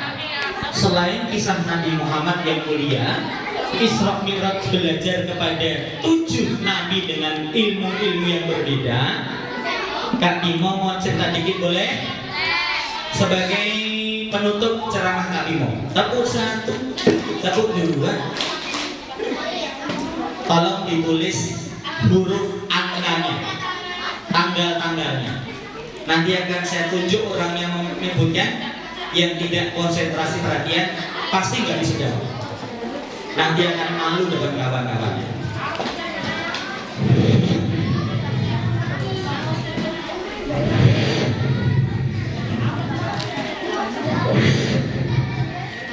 selain kisah Nabi Muhammad yang mulia, Isra Mi'raj belajar kepada 7 nabi dengan ilmu-ilmu yang berbeda. Kak Bimo mau cerita dikit boleh? Sebagai penutup ceramah Kak Bimo. Tepuk satu, tepuk dua. Tolong ditulis huruf angkanya, tanggal-tanggalnya. Nanti akan saya tunjuk orang yang menyebutkan, yang tidak konsentrasi perhatian Pasti nggak bisa jawab. Nanti akan malu dengan kawan-kawannya.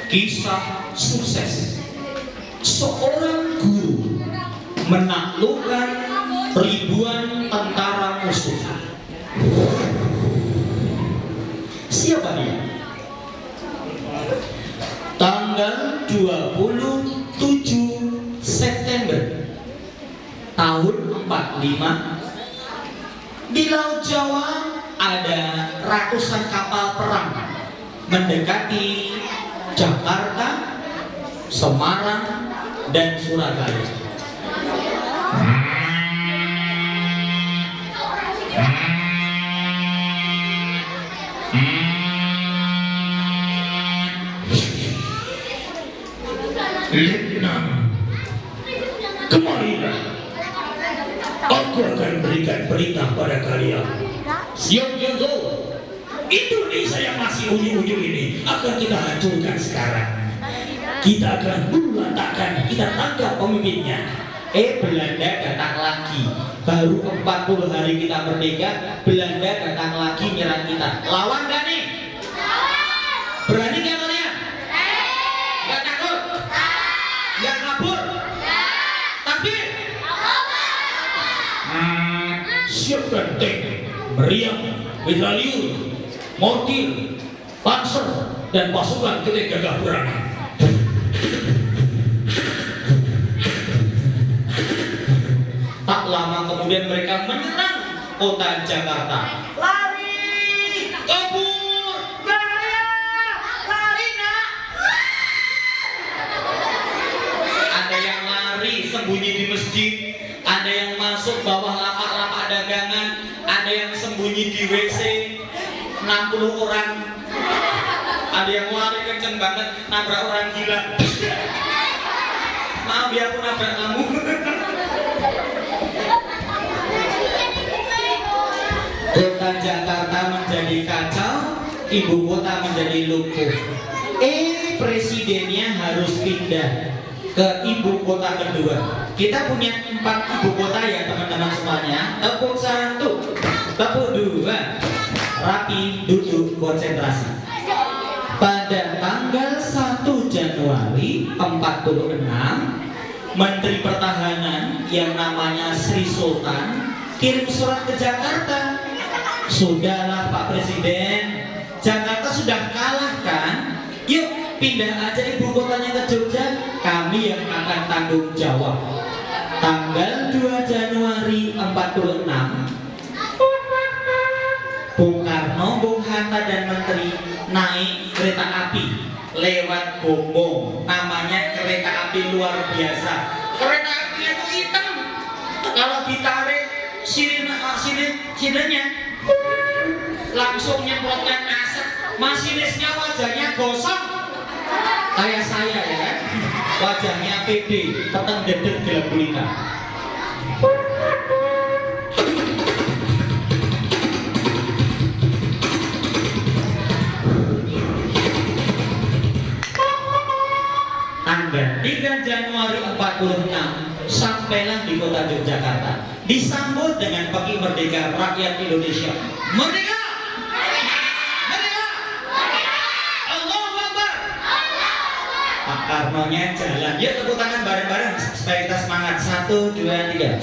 Kisah sukses seorang guru menaklukkan ribuan tentara musuh. Siapa dia? Tanggal 27 September tahun 45 di Laut Jawa ada ratusan kapal perang mendekati Jakarta, Semarang, dan Surabaya. Letnan, kemarilah. Aku akan berikan perintah pada kalian. Siap Yogo. Indonesia yang masih ujung-ujung ini akan kita hancurkan sekarang. Kita akan letakkan, kita tangkap pemimpinnya. Belanda datang lagi. Baru 40 hari kita merdeka, Belanda datang lagi nyerang kita. Lawan gak nih? Berani gak kalian? Gak takut? Gak kabur? Takbir? Siapkan tank, meriam, mitrailleur, mortir, panser, dan pasukan ketik gagah berani. Tak lama kemudian mereka menyerang kota Jakarta. Lari! Kabur! Bahaya! Lari nak! Ada yang lari sembunyi di masjid, ada yang masuk bawah lapak-lapak dagangan, ada yang sembunyi di WC. 60 orang. Ada yang lari kenceng banget, nabrak orang gila. Maaf ya, aku nabrak kamu. Kota Jakarta menjadi kacau, ibu kota menjadi lumpuh. Presidennya harus pindah ke ibu kota kedua. Kita punya 4 ibu kota ya teman-teman semuanya. Tepuk 1, tepuk 2, rapi, duduk, konsentrasi. Pada tanggal 1 Januari 46, Menteri Pertahanan yang namanya Sri Sultan kirim surat ke Jakarta. Sudahlah Pak Presiden, Jakarta sudah kalah kan? Yuk pindah aja ibu kotanya ke Jogja, kami yang akan tanggung jawab. Tanggal 2 Januari 46, Bung Karno, Bung Hatta dan Menteri naik kereta api lewat Gombong, namanya kereta api luar biasa. Kereta api itu hitam, kalau ditarik sirinenya langsung nyemprotkan asap, masinisnya wajahnya gosong kayak saya ya kan, wajahnya pede, peteng dedet gelap gulita. Tanggal 3 Januari 46 sampailah di kota Yogyakarta, disambut dengan Pagi Merdeka rakyat Indonesia. Merdeka! Merdeka! Allahu Akbar! Pak Karno-nya jalan. Yuk tepuk tangan bareng-bareng supaya kita semangat. 1, 2, 3.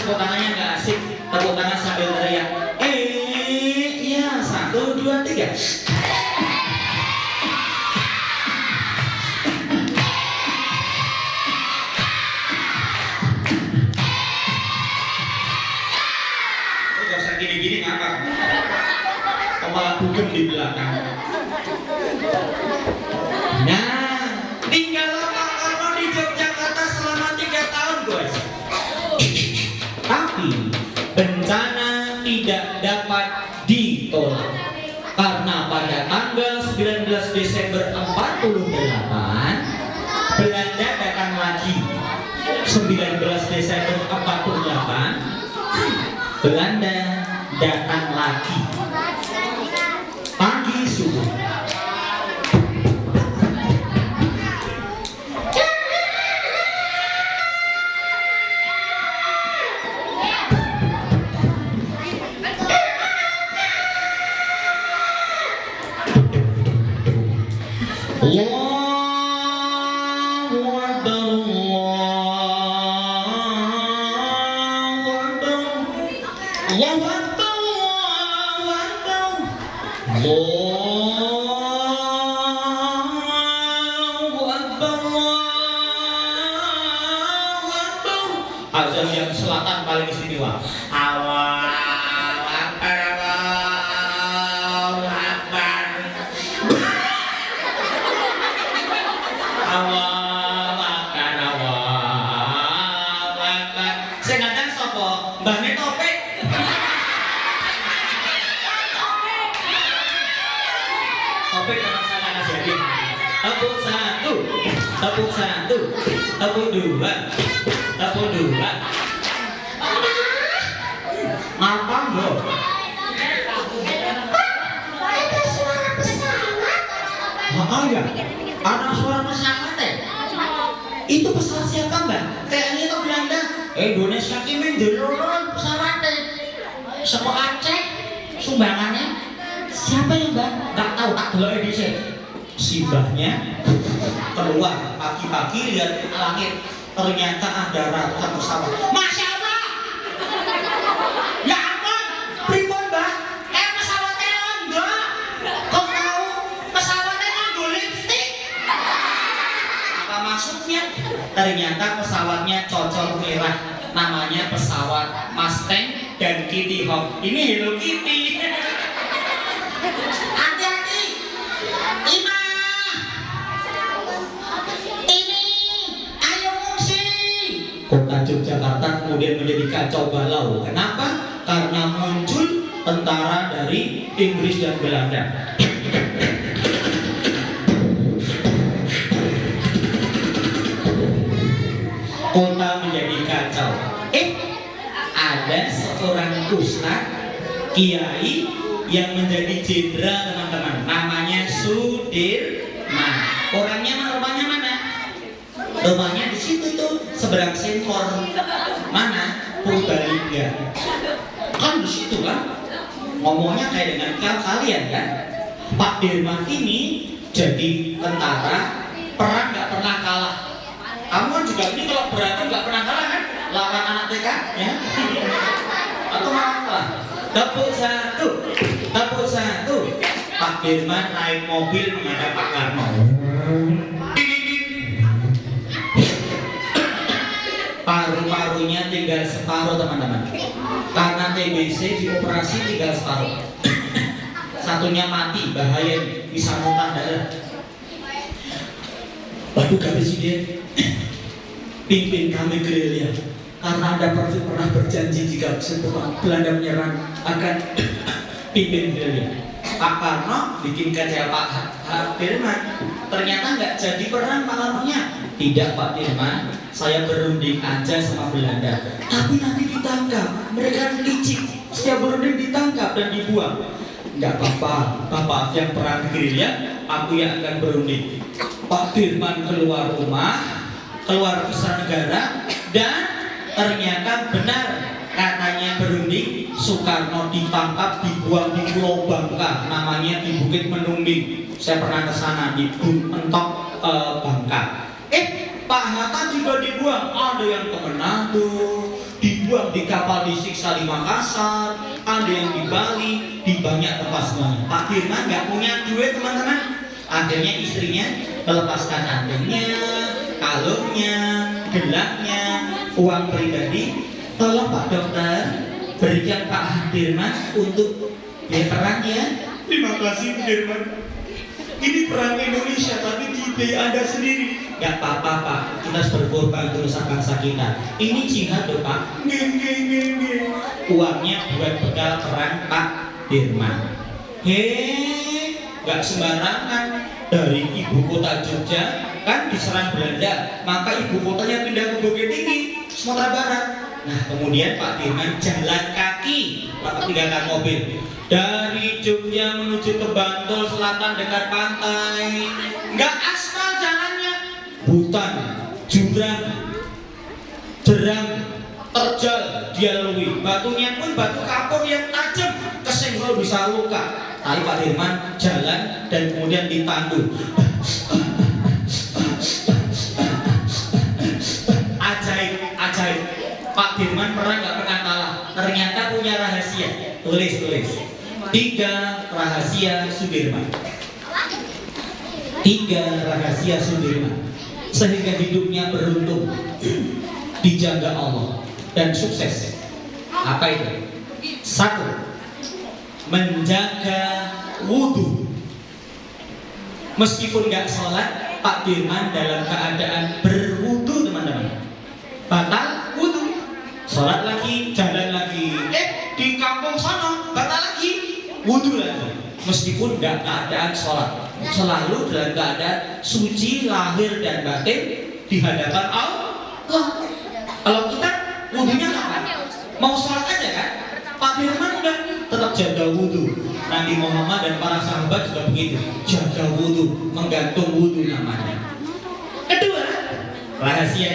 Tepuk tangannya nggak asik, tepuk tangan sambil teriak. Ya 1, 2, 3. Gak usah gini-gini ngapa? Kepala dugem di belakang. Nah, tinggallah Pak Karno di Yogyakarta selama 3 tahun guys. Tapi bencana tidak dapat ditolak karena pada tanggal 19 Desember 48 Belanda datang lagi. 19 Desember 48 Belanda datang lagi pagi subuh. Allahu Akbar, Allahu Akbar, Allahu Akbar, Allahu Akbar, Allahu Akbar. Azan yang selatan paling istimewa. Allahu Akbar, Allahu Akbar. Allahu Akbar, Allahu Akbar. Sing ngandang sapa? Mbahne Topik. Topik teman saya nasihatin. Tepuk satu, tepuk satu, tepuk dua, tepuk dua. Ngapa mbok? Ada suara pesawat. Ya, ada suara pesawat ya? Itu pesawat siapa mbak? TNI atau Belanda? Indonesia kimi ndelok pesawatnya. Saka Aceh Sumbangannya siapa ya mbak? Gak tahu, tak delok ini sih. Si mbahnya keluar pagi-pagi lihat langit, ternyata ada ratusan pesawat. Masya Allah! Ya ampun, pripun mbak? Pesawatnya londo. Kok tahu pesawatnya londo lipstick? Apa maksudnya? Ternyata pesawatnya cocok merah, namanya pesawat Mustang dan Kitty Hawk. Ini Hello Kitty. hati-hati. Ima. Ini ayo ngungsi. Kota Yogyakarta kemudian menjadi kacau balau. Kenapa? Karena muncul tentara dari Inggris dan Belanda. Kota menjadi kacau. Ada seorang ustaz kiai yang menjadi jenderal teman-teman. Namanya Sudirman. Orangnya rumahnya mana? Rumahnya di situ tuh, seberang Senkor. Mana? Purbalingga. Kan di situ kan. Ngomongnya kayak dengan kalian kan. Pak Dirman ini jadi tentara, perang nggak pernah kalah. Kamu kan juga ini kalau berantem nggak pernah kalah kan? Lawan anak TK, ya? Atau malah kalah? Tepuk satu, tepuk satu. Pak Dirman naik mobil menghadap Pak Karno. Paru-parunya tinggal separuh teman-teman. Karena TBC dioperasi tinggal separuh. Satunya mati, bahaya nih, bisa muntah darah. Bapak Presiden, pimpin kami gerilya. Karena Anda pernah berjanji jika setelah Belanda menyerang akan pimpin gerilya. Pak Karno bikin kecewa Pak Dirman. Ternyata nggak jadi perang Pak Karnonya. Tidak Pak Dirman, saya berunding aja sama Belanda. Tapi nanti ditangkap, mereka licik. Setiap berunding ditangkap dan dibuang. Nggak apa-apa, Bapak yang perang gerilya, aku yang akan berunding. Pak Dirman keluar rumah, keluar besar negara, dan ternyata benar katanya berunding. Soekarno ditangkap, dibuang di Pulau Bangka, namanya di Bukit Menumbing. Saya pernah ke sana di Mentok Bangka. Pak Hatta juga dibuang, ada yang ke Manado, dibuang di kapal disiksa di Makassar, ada yang di Bali, di banyak tempat semuanya. Pak Dirman nggak punya duit teman-teman. Akhirnya istrinya melepaskan antingnya, kalungnya, gelang-nya, uang pribadi. Tolong Pak Dokter berikan Pak Dirman untuk biaya perang ya. Terima kasih Pak Dirman. Ini perang Indonesia tapi di biaya Anda sendiri. Gak apa-apa Pak, kita harus berkorban untuk nusa bangsa kita. Ini jihad loh Pak. Uangnya buat bekal perang Pak Dirman. Gak sembarangan. Dari ibu kota Jogja kan diserang Belanda, maka ibu kotanya pindah ke Bukit Tinggi. Sumatera Barat. Nah kemudian Pak Dirman jalan kaki, tinggalkan mobil dari Jogja menuju ke Bantul Selatan dekat pantai. Nggak aspal jalannya, hutan, jurang, jeram, terjal dia lalui. Batunya pun batu kapur yang tajam, kesenggol bisa luka. Tapi Pak Dirman jalan dan kemudian ditandu. Ajaib. Pak Dirman pernah nggak pernah kalah. Ternyata punya rahasia. Tulis. 3 rahasia Sudirman. 3 rahasia Sudirman sehingga hidupnya beruntung, dijaga Allah dan sukses. Apa itu? 1. Menjaga wudhu. Meskipun nggak sholat, Pak Dirman dalam keadaan berwudhu, teman-teman. Batal wudhu, sholat lagi, jalan lagi. Di kampung sana batal lagi, wudhu lagi. Meskipun nggak keadaan sholat, selalu dalam keadaan suci lahir dan batin di hadapan Allah. Kalau kita wudhunya kapan? Mau sholat aja kan? Pak Dirman enggak, tetap jaga wudhu. Nabi Muhammad dan para sahabat juga begitu, jaga wudhu, menggantung wudhu namanya. Kedua, rahasia.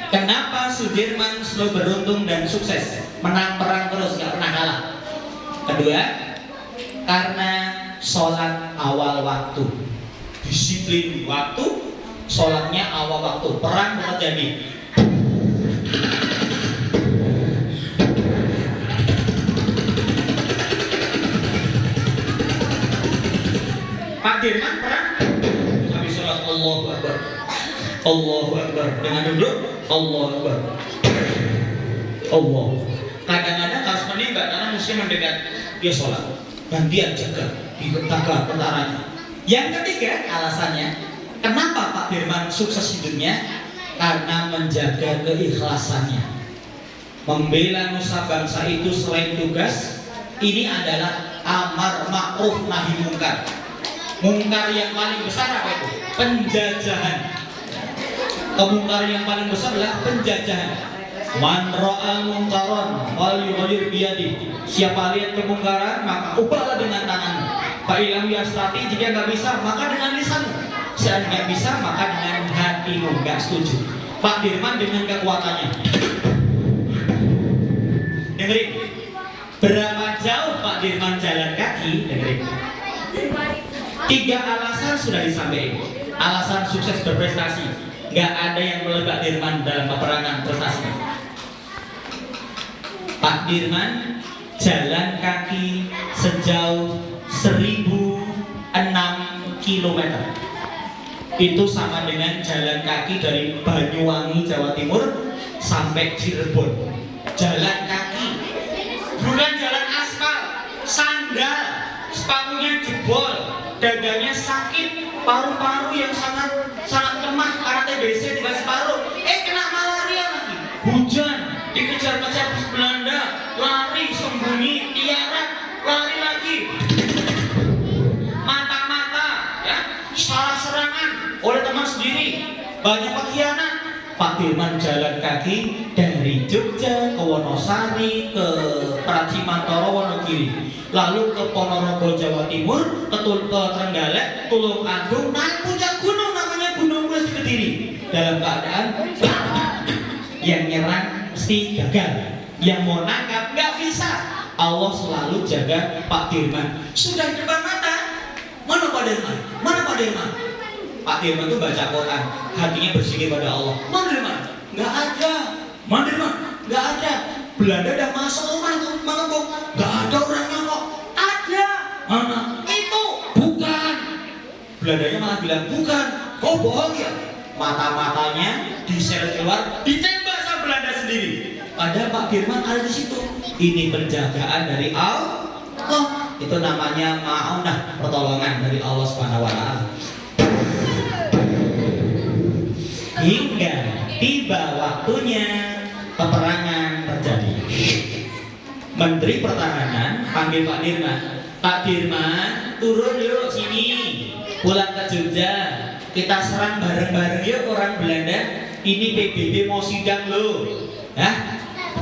Kenapa Sudirman selalu beruntung dan sukses, menang perang terus, nggak pernah kalah? Kedua, karena sholat awal waktu, disiplin waktu, sholatnya awal waktu. Perang terjadi, Pak Dirman perang, habis sholat Allahu Akbar, dengan duduk Allahu Akbar. Allah. Kadang-kadang harus menembak karena musuh mendekat, dia sholat, gantian jaga di tentaranya. Yang ketiga alasannya, kenapa Pak Dirman sukses hidupnya? Karena menjaga keikhlasannya. Membela nusa bangsa itu selain tugas, ini adalah amar ma'ruf nahi mungkar. Mungkar yang paling besar apa itu? Penjajahan. Kemungkaran yang paling besar adalah penjajahan. Man ra'a mungkaran wal yughayyir biyadihi. Siapa lihat kemungkaran maka ubahlah dengan tanganmu. Fa illam yastati, jika nggak bisa maka dengan lisanmu. Jika nggak bisa maka dengan hatimu. Nggak setuju. Pak Dirman dengan kekuatannya. Dengerin. Berapa jauh Pak Dirman jalan kaki? Dengerin. 3 alasan sudah disampaikan. Alasan sukses berprestasi. Gak ada yang melebihi Pak Dirman dalam peperangan prestasi. Pak Dirman jalan kaki sejauh 1006 km. Itu sama dengan jalan kaki dari Banyuwangi, Jawa Timur sampai Cirebon. Jalan kaki, bukan jalan aspal, sandal, sepatunya jebol, dadanya sakit, paru-paru yang sangat lemah karena TBC tinggal separuh. Kena malaria lagi. Hujan, dikejar-kejar bus Belanda, lari sembunyi, tiarap, lari lagi. Mata-mata, ya, salah serangan oleh teman sendiri, banyak pengkhianat. Pak Dirman jalan kaki dari Jogja ke Wonosari, ke Pracimantoro, Wonogiri, lalu ke Ponorogo, Jawa Timur, ke Trenggalek, Tulung Agung, naik puncak gunung namanya Gunung Wesi Kediri. Dalam keadaan yang nyerang mesti gagal, yang mau nangkap nggak bisa. Allah selalu jaga Pak Dirman. Sudah di depan mata, mana Pak Dirman? Mana Pak Dirman? Pak Dirman itu baca Quran, hatinya berzikir pada Allah. Mana Dirman? Nggak ada. Mana Dirman? Nggak ada. Belanda udah masuk rumah itu mengepung, nggak ada orangnya kok. Ada. Mana? Itu bukan. Belandanya malah bilang bukan. Kau bohong ya? Mata-matanya diseret keluar, ditembak sama Belanda sendiri. Padahal Pak Dirman ada di situ. Ini penjagaan dari Allah. Itu namanya ma'unah, pertolongan dari Allah Subhanahu wa Ta'ala. Hingga tiba waktunya peperangan terjadi. Menteri Pertahanan panggil Pak Dirman. Pak Dirman, turun yuk sini, pulang ke Jogja. Kita serang bareng-bareng yuk orang Belanda. ini PBB mau sidang loh. Hah?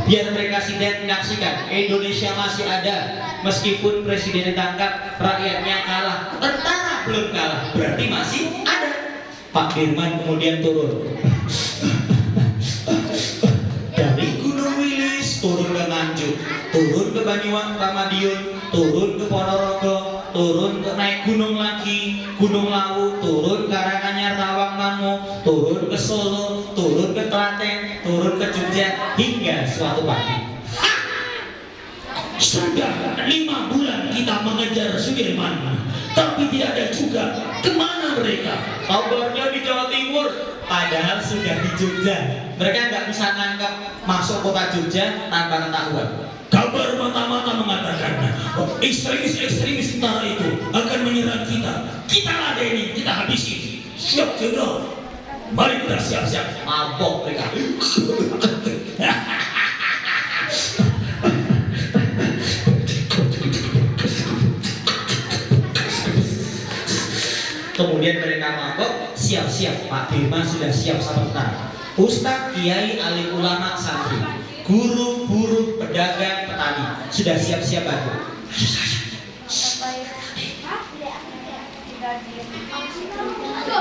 Biar mereka sidang menyaksikan Indonesia masih ada meskipun presiden ditangkap, rakyatnya kalah, tentara belum kalah, berarti masih ada. Pak Dirman kemudian turun dari Gunung Wilis, turun ke Nganjuk, turun ke Banyuwangi, Madiun, turun ke Ponorogo, turun ke naik gunung lagi, Gunung Lawu, turun ke Karanganyar, Tawangmangu, turun ke Solo, turun ke Klaten, turun ke Jogja, hingga suatu pagi. Sudah 5 bulan kita mengejar Sudirman, tapi tidak ada juga. Kemana mereka? Kabarnya di Jawa Timur, padahal sudah di Jogja. Mereka nggak bisa nangkap masuk kota Jogja tanpa ketahuan. Kabar mata-mata mengatakan ekstremis tentara itu akan menyerang kita. Kita ladeni, kita habisi. Siap jenderal. Mari kita siap-siap. Mabok mereka. Kemudian mereka mabok, siap-siap. Pak Dirman sudah siap sama tentara. Ustadz, kiai, alim ulama, santri, guru, buruh, pedagang, petani sudah siap-siap bantu.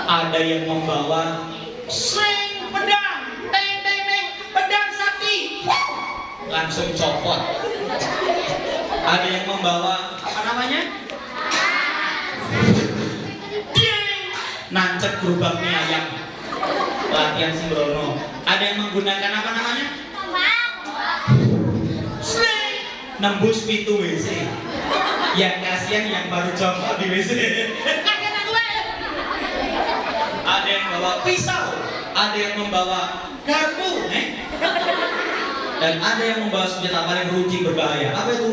Ada yang membawa sling, pedang, teng, pedang sakti, langsung copot. Ada yang membawa apa namanya? Nancep gerobak mie ayam, latihan sembrono. Ada yang menggunakan apa namanya? Sling, nembus pintu WC. Yang kasihan yang baru jongkok di WC. Ada yang bawa pisau, ada yang membawa garpu, dan ada yang membawa senjata paling ruji berbahaya. Apa itu?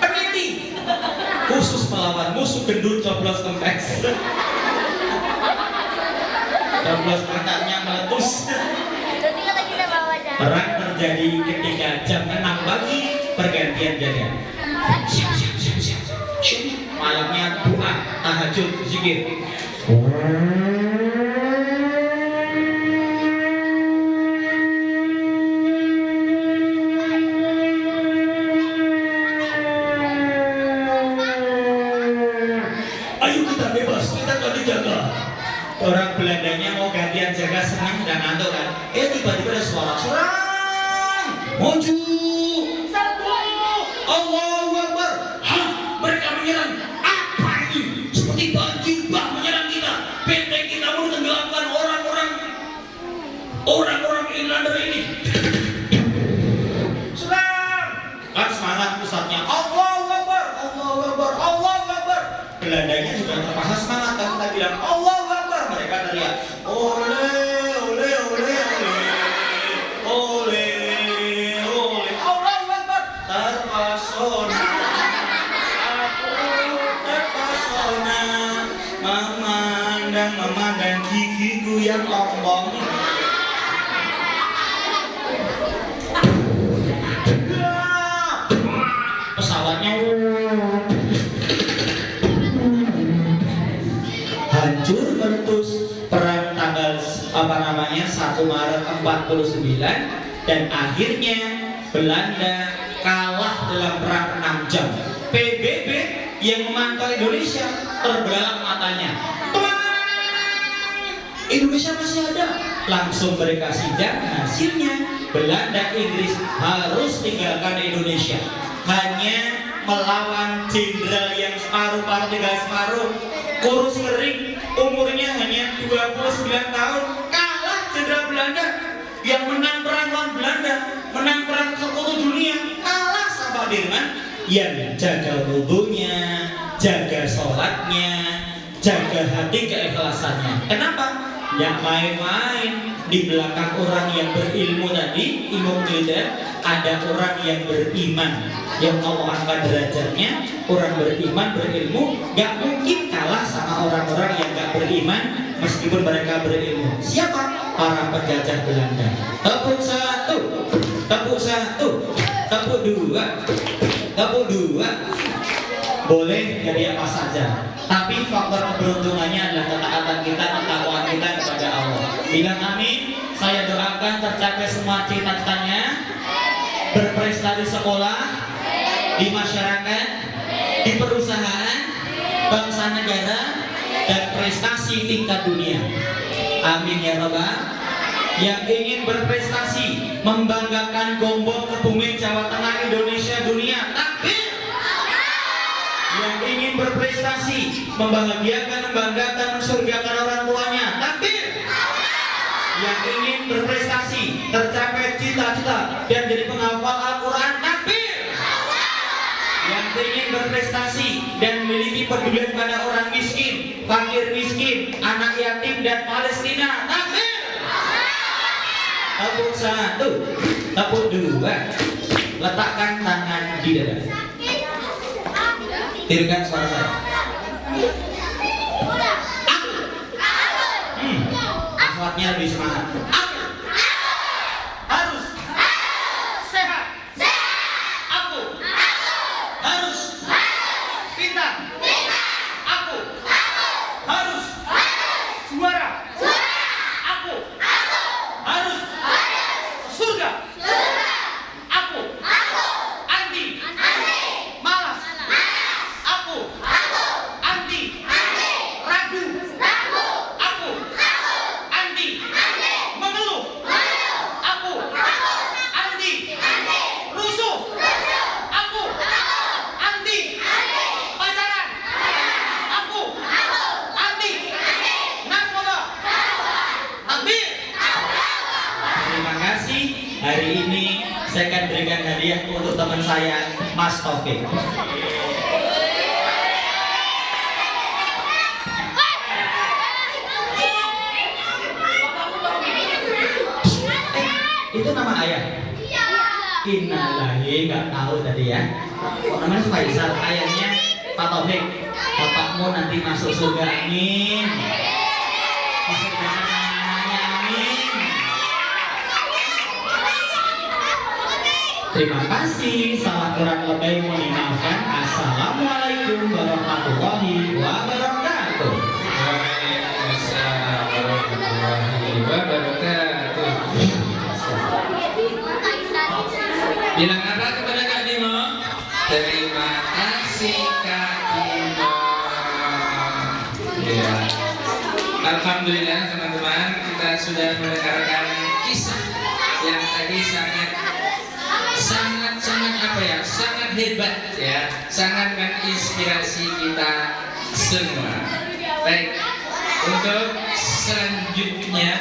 Peniti, khusus melawan musuh gendut coblos kempes. Coblos kentangnya meletus. Perang terjadi ketika jam 6 pagi pergantian jaga. Siap. Malamnya doa, tahajud, zikir. Ayo kita bebas, kita gak dijaga. Orang Belandanya mau gantian jaga, senang dan ngantuk kan. Tiba-tiba ada suara serang, maju, serbu, Allahu Akbar. Hah? Mereka menyerang. Apa ini? Seperti banjir bah menyerang kita. Benteng kita mau tenggelamkan orang-orang Irlander ini. serang. Kan semangat pusatnya, Allahu Akbar, Allahu Akbar, Allahu Akbar. Belandanya juga terpaksa semangat, kan kita bilang Allahu Akbar, mereka teriak ole ole ole ole ole Allahu Akbar. Terpesona aku, terpesona memandang gigiku yang ombong. Pesawatnya hancur meletus. Perang tanggal 1 Maret 49 dan akhirnya Belanda kalah dalam perang 6 jam. PBB yang memantau Indonesia terbelalak matanya. Indonesia masih ada. Langsung mereka sidang, hasilnya Belanda Inggris harus tinggalkan Indonesia. Hanya melawan jenderal yang separuh tinggal separuh, kurus kering, umurnya hanya 29 tahun, kalah jenderal Belanda. Yang menang perang lawan Belanda, menang perang Sekutu Dunia, kalah sama Dirman yang jaga wudunya, jaga sholatnya, jaga hati keikhlasannya. Kenapa? Yang main-main. Di belakang orang yang berilmu tadi, ilmu militer, ada orang yang beriman, yang Allah angkat derajatnya. Orang beriman, berilmu, gak mungkin kalah sama orang-orang yang gak beriman meskipun mereka berilmu. Siapa? Para penjajah Belanda. Tepuk 1, tepuk 1, tepuk 2, tepuk 2. Boleh jadi apa saja, tapi faktor keberuntungannya adalah ketaatan kita, ketakwaan kita kepada Allah. Bilang amin. Saya doakan tercapai semua cita-citanya, berprestasi di sekolah, di masyarakat, di perusahaan, bangsa negara, dan prestasi tingkat dunia. Amin ya Rabbal. Yang ingin berprestasi, membanggakan Gombong, Kebumen, Jawa Tengah, Indonesia, dunia, takbir. Yang ingin berprestasi, membahagiakan, membanggakan, mensurgakan orang tuanya, takbir. Yang ingin berprestasi, tercapai cita-cita dan jadi penghafal Al-Quran, takbir. Yang ingin berprestasi dan memiliki pedulian pada orang miskin, fakir miskin, anak yatim dan Palestina, takbir. Tepuk satu, tepuk dua, letakkan tangan di dada. Tirukan suara saya. Akhwatnya lebih semangat. Aku harus sehat. Aku harus pintar. Aku harus juara. Aku harus surga. Aku anti malas. Aku anti ragu. Aku anti mengeluh. Aku anti rusuh. Aku anti pacaran. Aku anti narkoba. Takbir. Terima kasih. Hari ini saya akan berikan hadiah untuk teman saya, Mas Taufik. Itu nama ayah? Innalillahi, nggak tahu tadi ya. Kok namanya Faisal, ayahnya Pak Taufik. Bapakmu nanti masuk surga, amin. Masuk namanya, amin. Terima kasih. Salah kurang lebih mohon dimaafkan. Assalamualaikum warahmatullahi wabarakatuh. Waalaikumsalam warahmatullahi wabarakatuh. Bilang apa kepada Kak Dimo? Terima kasih Kak Dimo. Ya. Alhamdulillah teman-teman, kita sudah mendengarkan kisah yang tadi sangat apa ya, sangat hebat ya, sangat menginspirasi kita semua. Baik, untuk selanjutnya